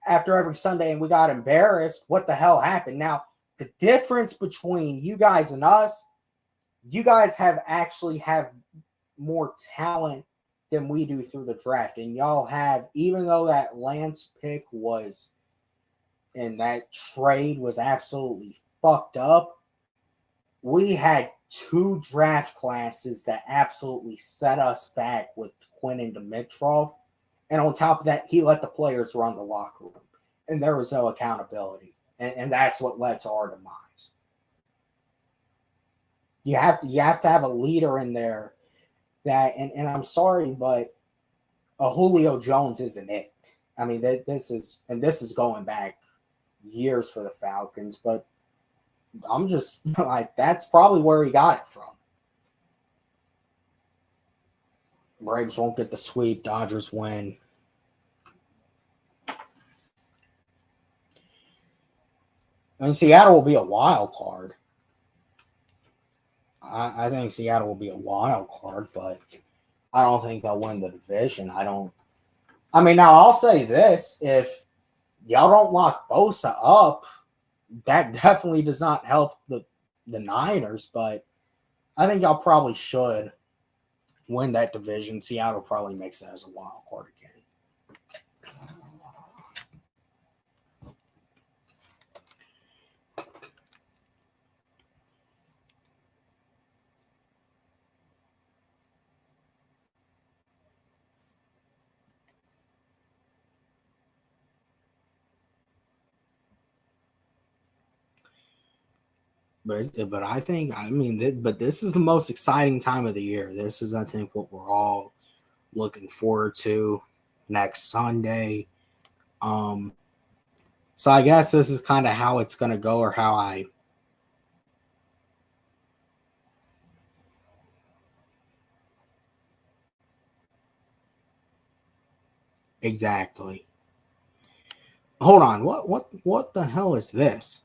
after every Sunday and we got embarrassed. What the hell happened? Now, the difference between you guys and us, you guys have more talent than we do through the draft. And y'all have, even though that Lance pick was, and that trade was absolutely fucked up, we had 2 draft classes that absolutely set us back with Quinn and Dimitrov. And on top of that, he let the players run the locker room. And there was no accountability. And that's what led to our demise. You have to have a leader in there that, and I'm sorry, but a Julio Jones isn't it. This is going back years for the Falcons, but I'm just like, that's probably where he got it from. Braves won't get the sweep. Dodgers win. And Seattle will be a wild card. I think Seattle will be a wild card, but I don't think they'll win the division. Now I'll say this. If y'all don't lock Bosa up, that definitely does not help the Niners, but I think y'all probably should win that division. Seattle probably makes it as a wild card again. But I think, but this is the most exciting time of the year. This is, I think, what we're all looking forward to next Sunday. So I guess this is kind of how it's going to go, or how I. Exactly. Hold on. What the hell is this?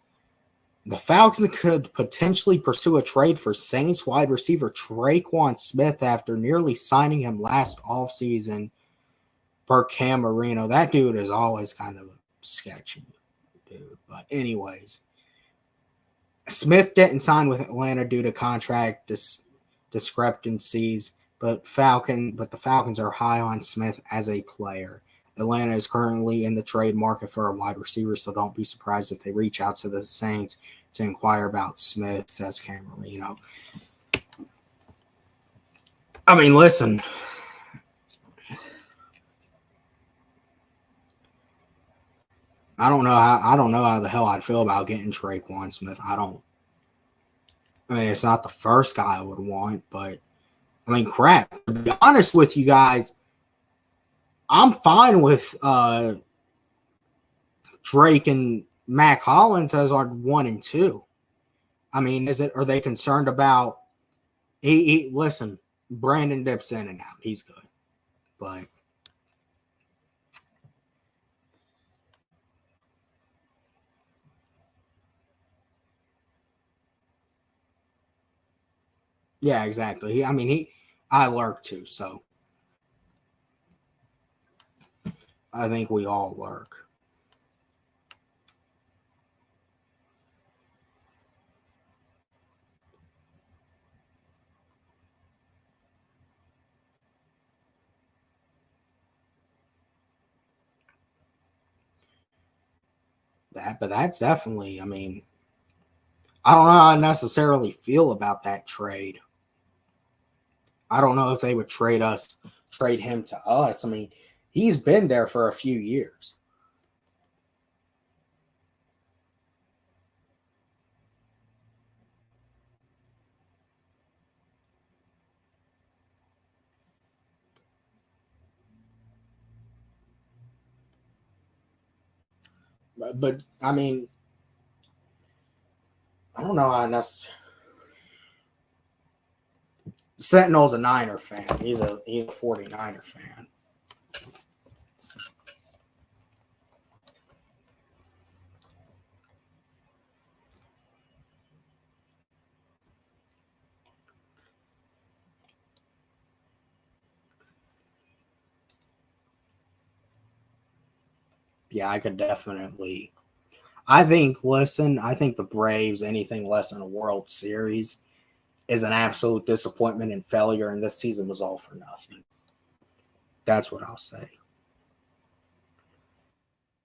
The Falcons could potentially pursue a trade for Saints wide receiver Traquan Smith after nearly signing him last offseason per Cam Marino. That dude is always kind of sketchy. dude. But anyways, Smith didn't sign with Atlanta due to contract discrepancies, but the Falcons are high on Smith as a player. Atlanta is currently in the trade market for a wide receiver, so don't be surprised if they reach out to the Saints to inquire about Smith, says Camerino. I mean, listen. I don't know how the hell I'd feel about getting Traquan Smith. I mean, it's not the first guy I would want, but I mean, crap. To be honest with you guys, I'm fine with Drake and Mac Hollins as our 1 and 2. I mean, are they concerned about listen, Brandon dips in and out. He's good. But yeah, exactly. I lurk too, so I think we all lurk. But that's definitely, I mean, I don't know how I necessarily feel about that trade. I don't know if they would trade him to us. I mean, he's been there for a few years. But I mean, I don't know how necessarily. Sentinel's a Niner fan. He's a 49er fan. Yeah, I could definitely. I think the Braves, anything less than a World Series, is an absolute disappointment and failure, and this season was all for nothing. That's what I'll say.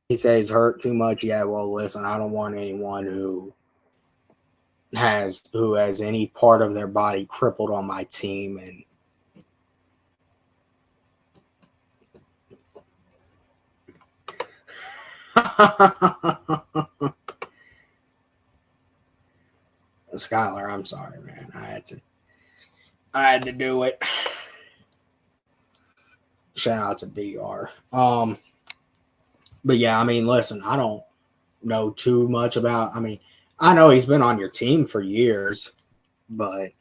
He says hurt too much. Yeah, well, listen, I don't want anyone who has any part of their body crippled on my team, and Skylar, I'm sorry, man. I had to do it. Shout out to DR. But yeah, I mean, listen, I don't know too much about. I mean, I know he's been on your team for years, but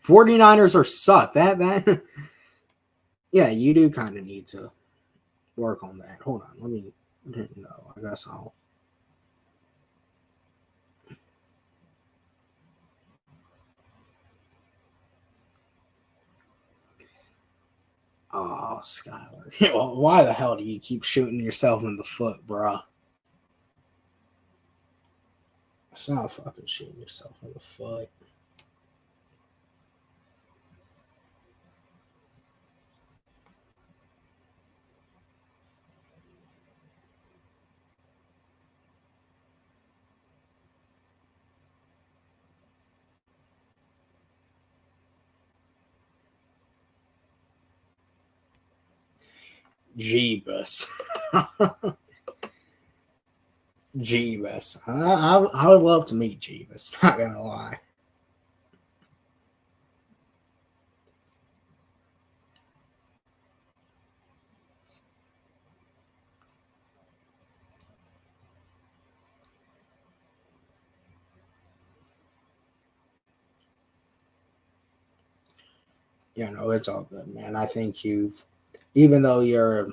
49ers are suck. That yeah, you do kind of need to work on that. Hold on, let me. No, I guess I'll. Oh, Skylar. Why the hell do you keep shooting yourself in the foot, bro? It's not fucking shooting yourself in the foot. Jeebus. Jeebus. I would love to meet Jeebus, not gonna lie. It's all good, man. I think even though you're a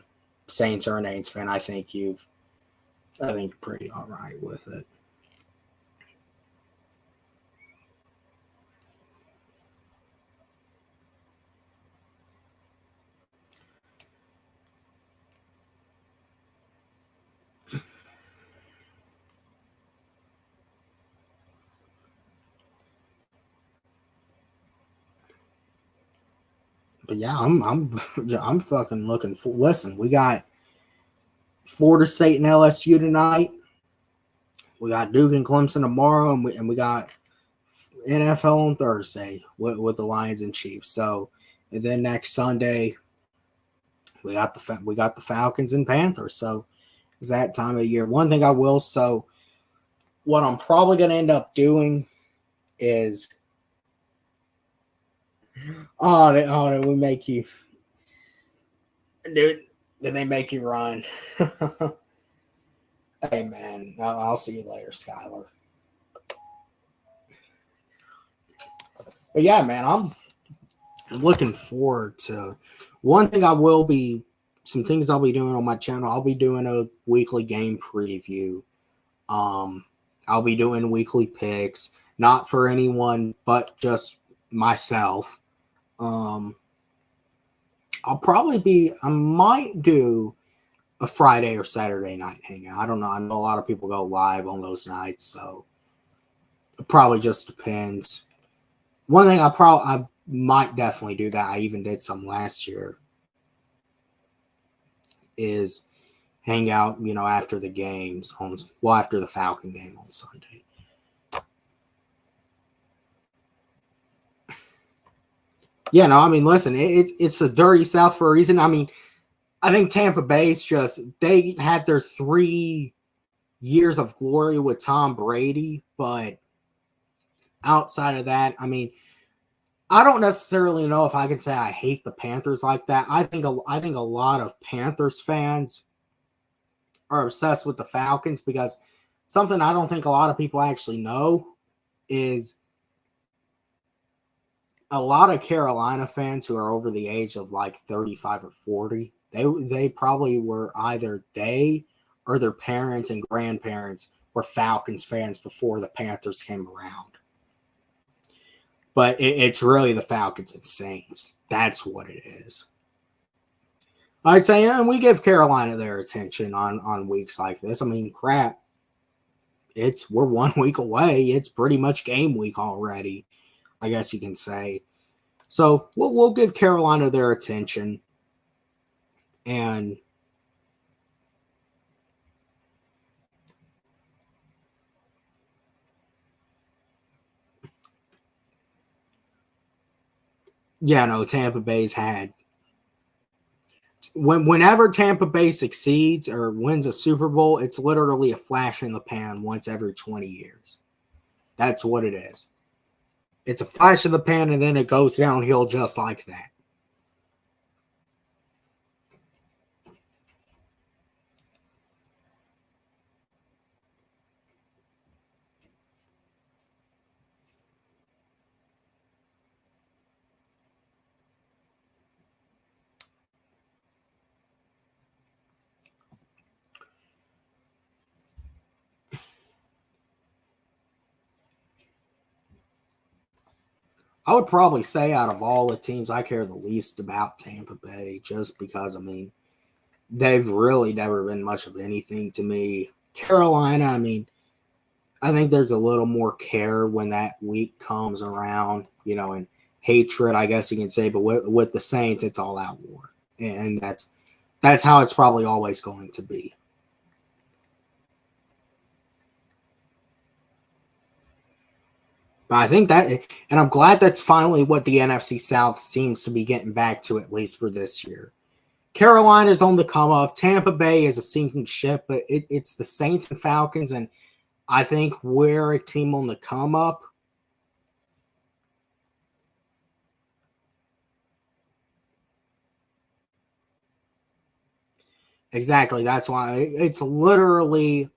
Saints or an Aints fan, I think you're pretty all right with it. But yeah, I'm fucking looking for. Listen, we got Florida State and LSU tonight. We got Duke and Clemson tomorrow, and we got NFL on Thursday with the Lions and Chiefs. So, and then next Sunday we got the Falcons and Panthers. So it's that time of year. One thing I will, so what I'm probably going to end up doing is, they will make you, dude. Did they make you run? Hey man, I'll see you later, Skylar. But yeah, man, I'm looking forward to. One thing some things I'll be doing on my channel. I'll be doing a weekly game preview. I'll be doing weekly picks, not for anyone but just myself. I might do a Friday or Saturday night hangout. I don't know. I know a lot of people go live on those nights, so it probably just depends. One thing I might definitely do that I even did some last year is hang out, after the games after the Falcon game on Sunday. Yeah, no, I mean, listen, it's a dirty South for a reason. I mean, I think Tampa Bay's they had their 3 years of glory with Tom Brady, but outside of that, I mean, I don't necessarily know if I can say I hate the Panthers like that. I think a lot of Panthers fans are obsessed with the Falcons because something I don't think a lot of people actually know is a lot of Carolina fans who are over the age of like 35 or 40, they probably were either they or their parents and grandparents were Falcons fans before the Panthers came around. But it's really the Falcons and Saints. That's what it is. I'd say, and we give Carolina their attention on weeks like this. I mean, crap. We're 1 week away. It's pretty much game week already, I guess you can say. So we'll give Carolina their attention. And yeah, no, Tampa Bay's had. Whenever Tampa Bay succeeds or wins a Super Bowl, it's literally a flash in the pan once every 20 years. That's what it is. It's a flash in the pan, and then it goes downhill just like that. I would probably say out of all the teams, I care the least about Tampa Bay just because, I mean, they've really never been much of anything to me. Carolina, I mean, I think there's a little more care when that week comes around, and hatred, I guess you can say. But with the Saints, it's all out war. And that's how it's probably always going to be. But I think that, and I'm glad that's finally what the NFC South seems to be getting back to, at least for this year. Carolina's on the come up. Tampa Bay is a sinking ship, but it's the Saints and Falcons, and I think we're a team on the come up. Exactly. That's why it's literally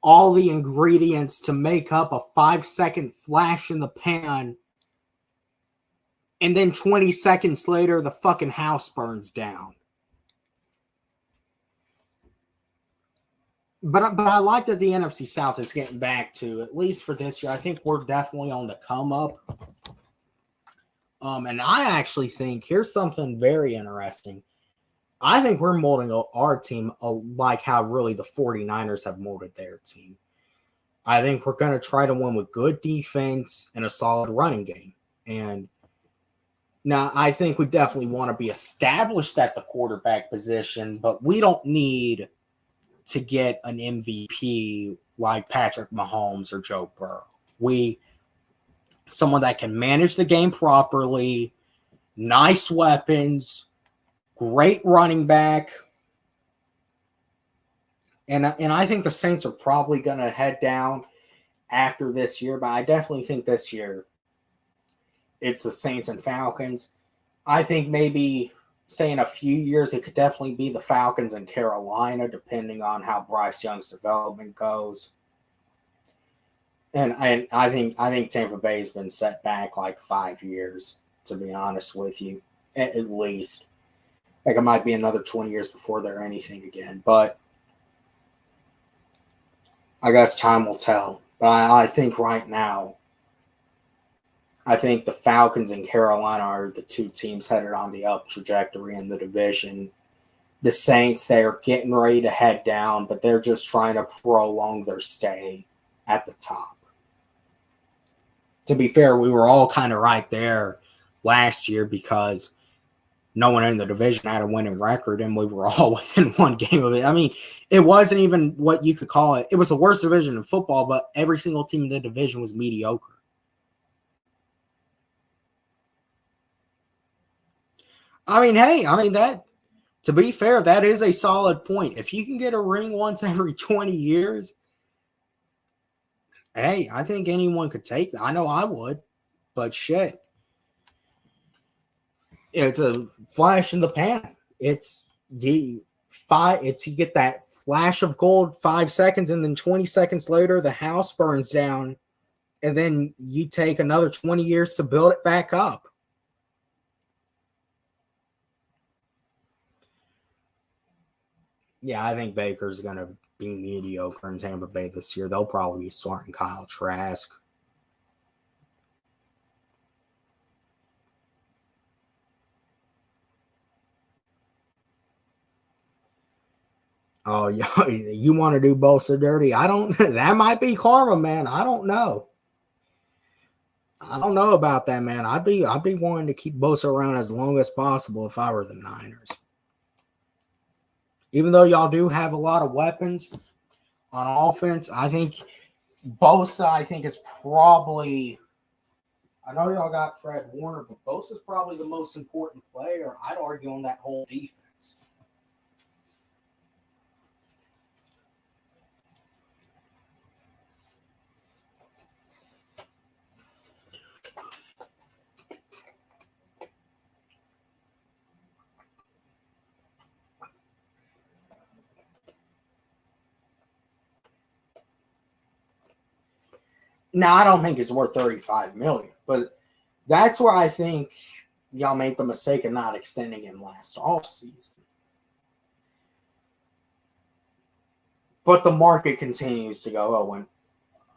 all the ingredients to make up a 5-second flash in the pan. And then 20 seconds later, the fucking house burns down. But I like that the NFC South is getting back to, at least for this year, I think we're definitely on the come up. And I actually think, here's something very interesting. I think we're molding our team like how really the 49ers have molded their team. I think we're going to try to win with good defense and a solid running game. And Now, I think we definitely want to be established at the quarterback position, but we don't need to get an MVP like Patrick Mahomes or Joe Burrow. Someone that can manage the game properly, nice weapons, great running back. And I think the Saints are probably going to head down after this year, but I definitely think this year it's the Saints and Falcons. I think maybe, say in a few years, it could definitely be the Falcons and Carolina, depending on how Bryce Young's development goes. And I think Tampa Bay has been set back like 5 years, to be honest with you, at least. Like it might be another 20 years before they're anything again, but I guess time will tell. But I think right now, I think the Falcons and Carolina are the two teams headed on the up trajectory in the division. The Saints, they are getting ready to head down, but they're just trying to prolong their stay at the top. To be fair, we were all kind of right there last year because no one in the division had a winning record, and we were all within one game of it. I mean, it wasn't even what you could call it. It was the worst division in football, but every single team in the division was mediocre. I mean, hey, that, to be fair, that is a solid point. If you can get a ring once every 20 years, hey, I think anyone could take that. I know I would, but shit. It's a flash in the pan. It's you get that flash of gold 5 seconds, and then 20 seconds later the house burns down, and then you take another 20 years to build it back up. Yeah, I think Baker's gonna be mediocre in Tampa Bay this year. They'll probably be starting Kyle Trask. Oh, you want to do Bosa dirty? I don't. That might be karma, man. I don't know. I don't know about that, man. I'd be wanting to keep Bosa around as long as possible if I were the Niners. Even though y'all do have a lot of weapons on offense, I think Bosa, is probably. I know y'all got Fred Warner, but Bosa's probably the most important player, I'd argue, on that whole defense. Now, I don't think it's worth $35 million, but that's where I think y'all made the mistake of not extending him last offseason. But the market continues to go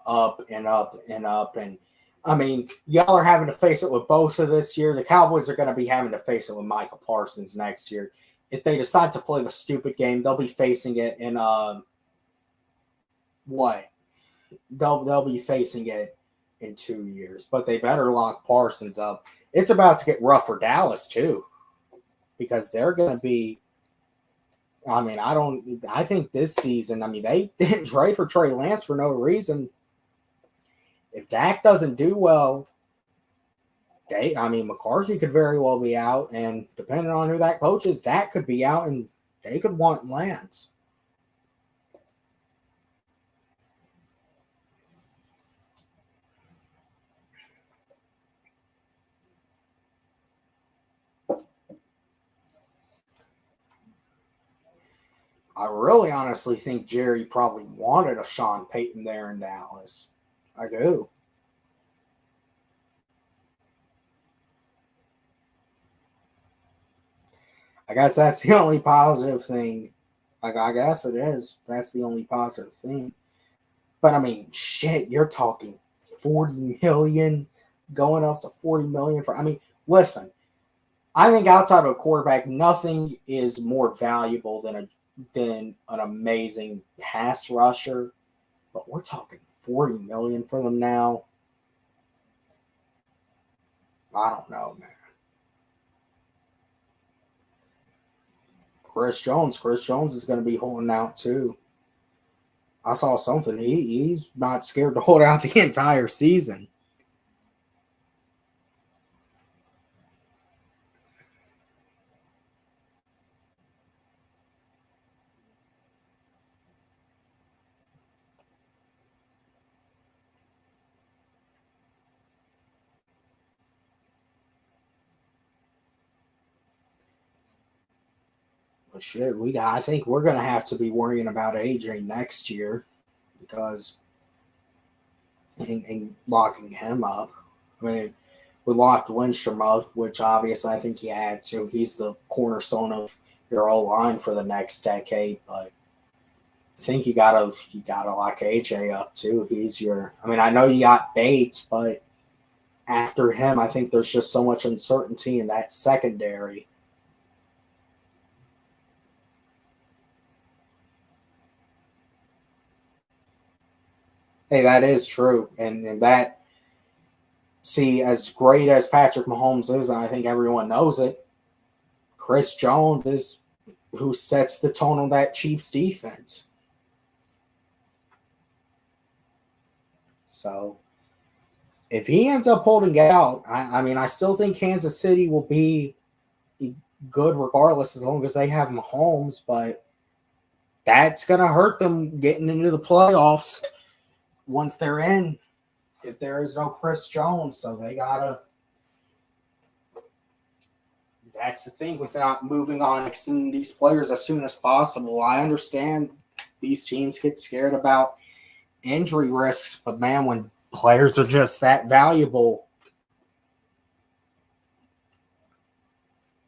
up and up and up. And I mean, y'all are having to face it with Bosa this year. The Cowboys are going to be having to face it with Micah Parsons next year. If they decide to play the stupid game, they'll be facing it in what? They'll be facing it in 2 years, but they better lock Parsons up. It's about to get rough for Dallas too, because they're going to be. I think this season. They didn't trade for Trey Lance for no reason. If Dak doesn't do well, McCarthy could very well be out, and depending on who that coach is, Dak could be out, and they could want Lance. I really honestly think Jerry probably wanted a Sean Payton there in Dallas. I do. I guess that's the only positive thing. I guess it is. That's the only positive thing. But shit, you're talking 40 million going up to 40 million for. Listen. I think outside of a quarterback, nothing is more valuable than an amazing pass rusher. But we're talking 40 million for them now. I don't know, man. Chris Jones is going to be holding out too. I saw something. He's not scared to hold out the entire season. But shit, I think we're going to have to be worrying about AJ next year because and locking him up. I mean, we locked Lindstrom up, which obviously I think you had to. He's the cornerstone of your O-line for the next decade, but I think you gotta lock AJ up too. He's your. I mean, I know you got Bates, but after him, I think there's just so much uncertainty in that secondary. Hey, that is true, and that see as great as Patrick Mahomes is, and I think everyone knows it. Chris Jones is who sets the tone on that Chiefs defense. So if he ends up holding out, I mean, I still think Kansas City will be good regardless as long as they have Mahomes, but that's going to hurt them getting into the playoffs once they're in if there is no Chris Jones. So they got to – that's the thing without moving on, extending these players as soon as possible. I understand these teams get scared about injury risks, but man, when players are just that valuable,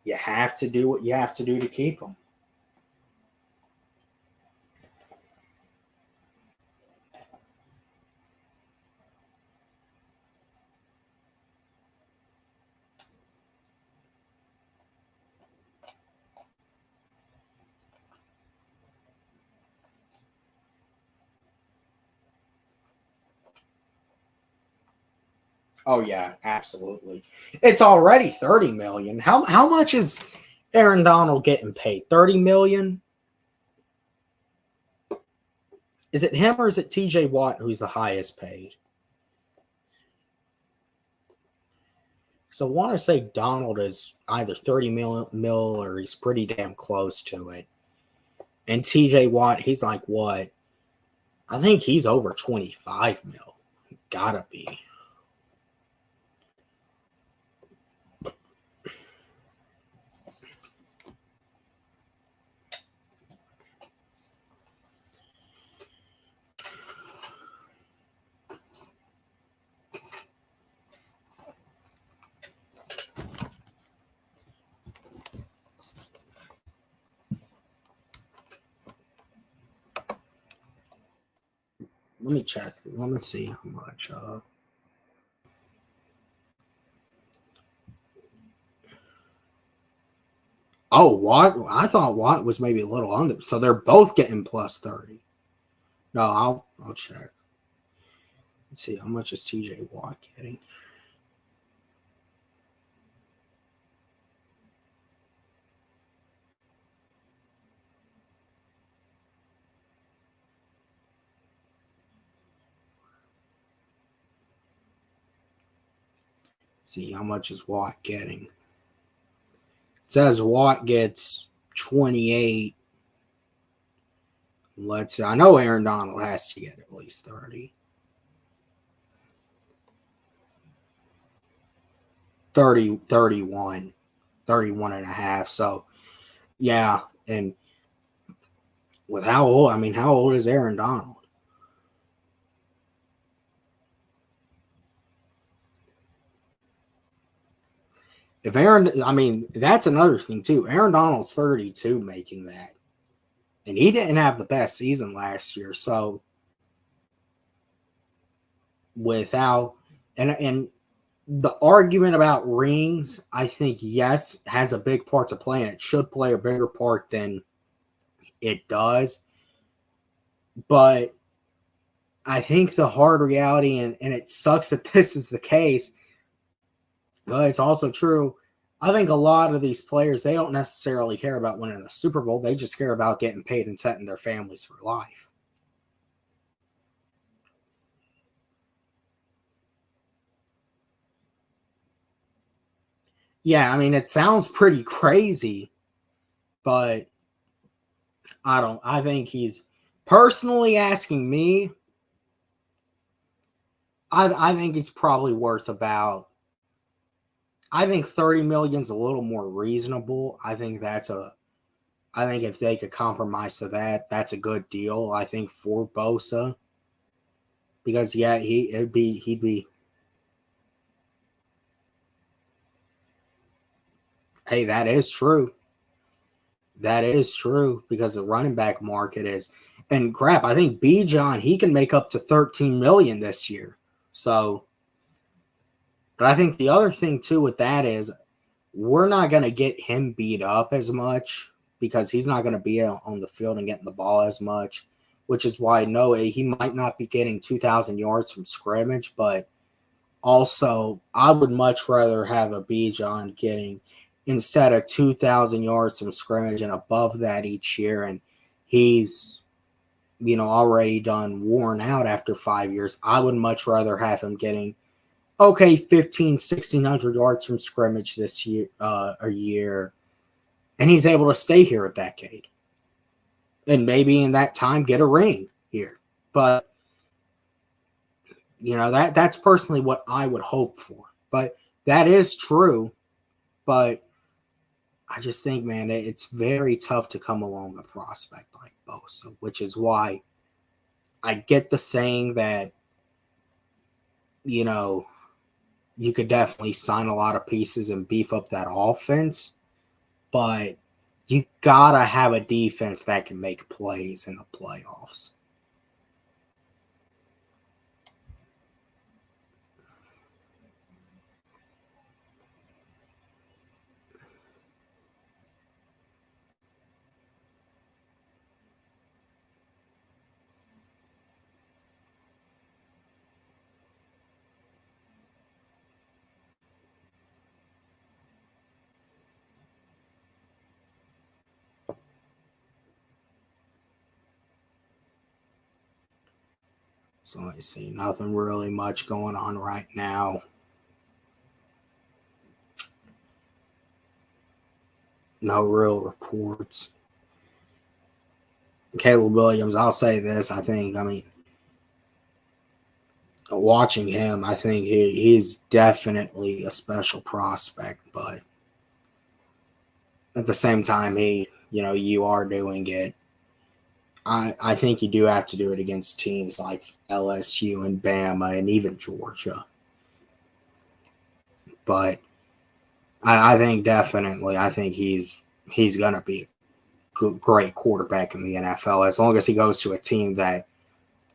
you have to do what you have to do to keep them. Oh yeah, absolutely. It's already $30 million. How much is Aaron Donald getting paid? $30 million? Is it him or is it TJ Watt who's the highest paid? So I want to say Donald is either 30 mil or he's pretty damn close to it. And TJ Watt, he's like what? I think he's over 25 mil. Gotta be. Let me check. Let me see how much. Oh, Watt? I thought Watt was maybe a little under. So they're both getting plus 30. No, I'll check. Let's see how much is TJ Watt getting. See how much is Watt getting. It says Watt gets 28. Let's see. I know Aaron Donald has to get at least 30. 30, 31, 31 and a half. So, yeah. And with how old is Aaron Donald? That's another thing too. Aaron Donald's 32 making that. And he didn't have the best season last year. So without and the argument about rings, I think yes, has a big part to play, and it should play a bigger part than it does. But I think the hard reality, and it sucks that this is the case, but it's also true. I think a lot of these players, they don't necessarily care about winning the Super Bowl. They just care about getting paid and setting their families for life. Yeah, I mean, it sounds pretty crazy, but I think he's personally asking me. I think it's probably worth about. I think 30 million is a little more reasonable. I think if they could compromise to that, that's a good deal. I think for Bosa, because yeah, he'd be. Hey, that is true. That is true because the running back market is, and crap. I think B. John he can make up to 13 million this year. So, but I think the other thing too with that is we're not going to get him beat up as much because he's not going to be on the field and getting the ball as much, which is why no, he might not be getting 2,000 yards from scrimmage, but also I would much rather have a B. John getting instead of 2,000 yards from scrimmage and above that each year, and he's already done worn out after 5 years. I would much rather have him getting 1,600 yards from scrimmage this year, a year, and he's able to stay here a decade, and maybe in that time get a ring here. But that's personally what I would hope for. But that is true. But I just think, man, it's very tough to come along a prospect like Bosa, which is why I get the saying that you could definitely sign a lot of pieces and beef up that offense, but you gotta have a defense that can make plays in the playoffs. So let's see, nothing really much going on right now. No real reports. Caleb Williams, I'll say this. I mean, watching him, I think he's definitely a special prospect, but at the same time, you are doing it. I think you do have to do it against teams like LSU and Bama and even Georgia. But I think definitely, I think he's going to be a great quarterback in the NFL as long as he goes to a team that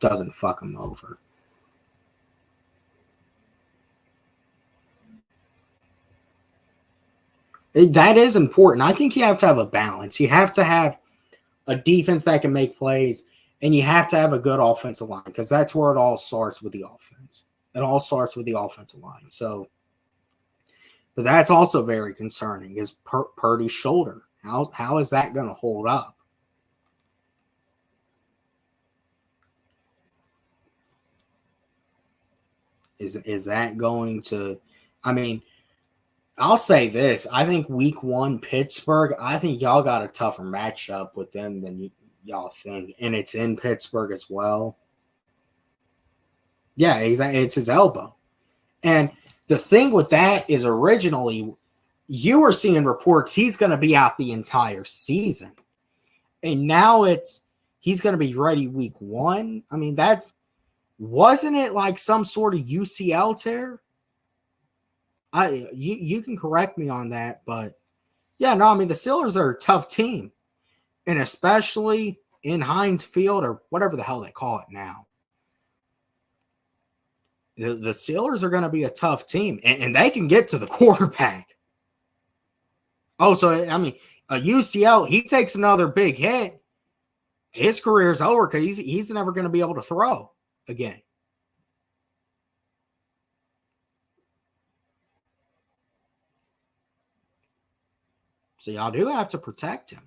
doesn't fuck him over. That is important. I think you have to have a balance. You have to have a defense that can make plays, and you have to have a good offensive line because that's where it all starts with the offense. It all starts with the offensive line. So, but that's also very concerning is Purdy's shoulder. How is that going to hold up? Is that going to? I mean, I'll say this. I think week 1 Pittsburgh, I think y'all got a tougher matchup with them than y'all think. And it's in Pittsburgh as well. Yeah, exactly. It's his elbow. And the thing with that is originally you were seeing reports he's going to be out the entire season. And now he's going to be ready week 1. I mean, wasn't it like some sort of UCL tear? You can correct me on that, but yeah, no, I mean the Steelers are a tough team, and especially in Heinz Field or whatever the hell they call it now. The Steelers are going to be a tough team, and they can get to the quarterback. Oh, so I mean, a UCL, he takes another big hit, his career's over because he's never going to be able to throw again. So y'all do have to protect him.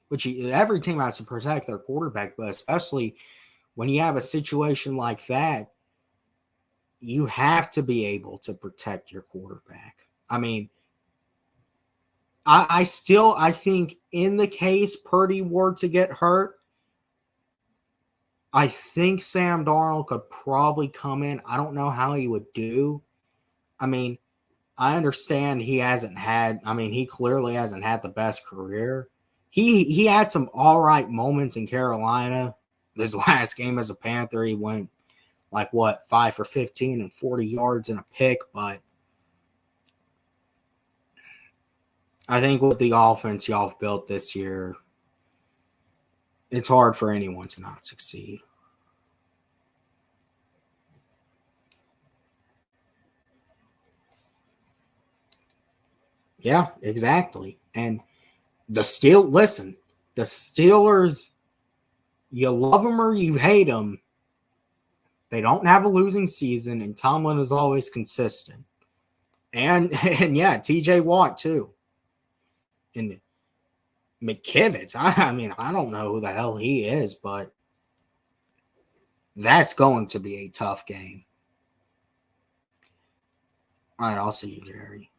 Which every team has to protect their quarterback, but especially when you have a situation like that, you have to be able to protect your quarterback. I mean, I think in the case Purdy were to get hurt, I think Sam Darnold could probably come in. I don't know how he would do. I mean, I understand he clearly hasn't had the best career. He had some all right moments in Carolina. His last game as a Panther, he went 5 for 15 and 40 yards and a pick, but I think with the offense y'all have built this year, it's hard for anyone to not succeed. Yeah, exactly. And the Steelers, you love them or you hate them, they don't have a losing season, and Tomlin is always consistent. And yeah, TJ Watt too. And McKivitz, I don't know who the hell he is, but that's going to be a tough game. All right, I'll see you, Jerry.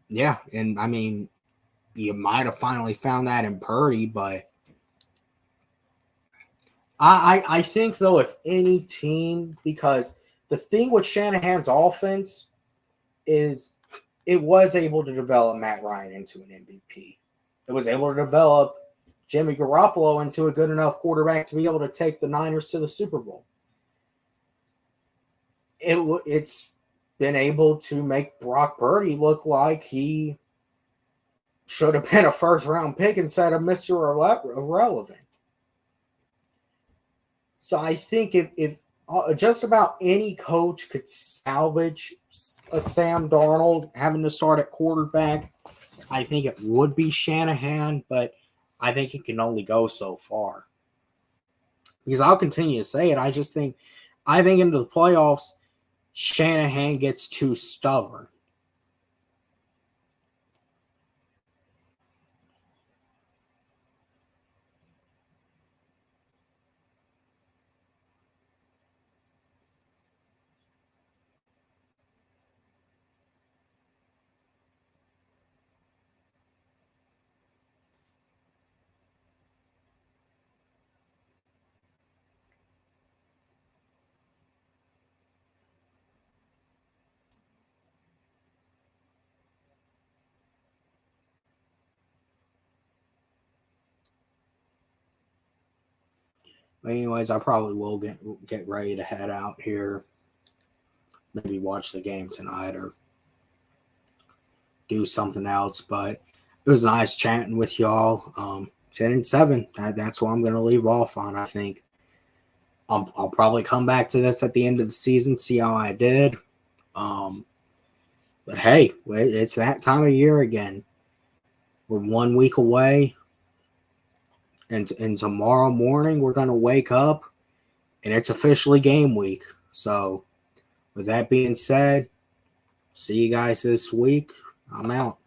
Yeah, and I mean, you might have finally found that in Purdy, but I think, though, if any team, because the thing with Shanahan's offense is it was able to develop Matt Ryan into an MVP. It was able to develop Jimmy Garoppolo into a good enough quarterback to be able to take the Niners to the Super Bowl. It's been able to make Brock Purdy look like he should have been a first-round pick instead of Mr. Irrelevant. So I think if just about any coach could salvage a Sam Darnold having to start at quarterback, I think it would be Shanahan, but I think it can only go so far. Because I'll continue to say it, I think into the playoffs, Shanahan gets too stubborn. Anyways, I probably will get ready to head out here. Maybe watch the game tonight or do something else. But it was nice chatting with y'all. 10-7. That's what I'm going to leave off on. I think I'll probably come back to this at the end of the season, see how I did. But hey, it's that time of year again. We're 1 week away. And tomorrow morning, we're going to wake up, and it's officially game week. So, with that being said, see you guys this week. I'm out.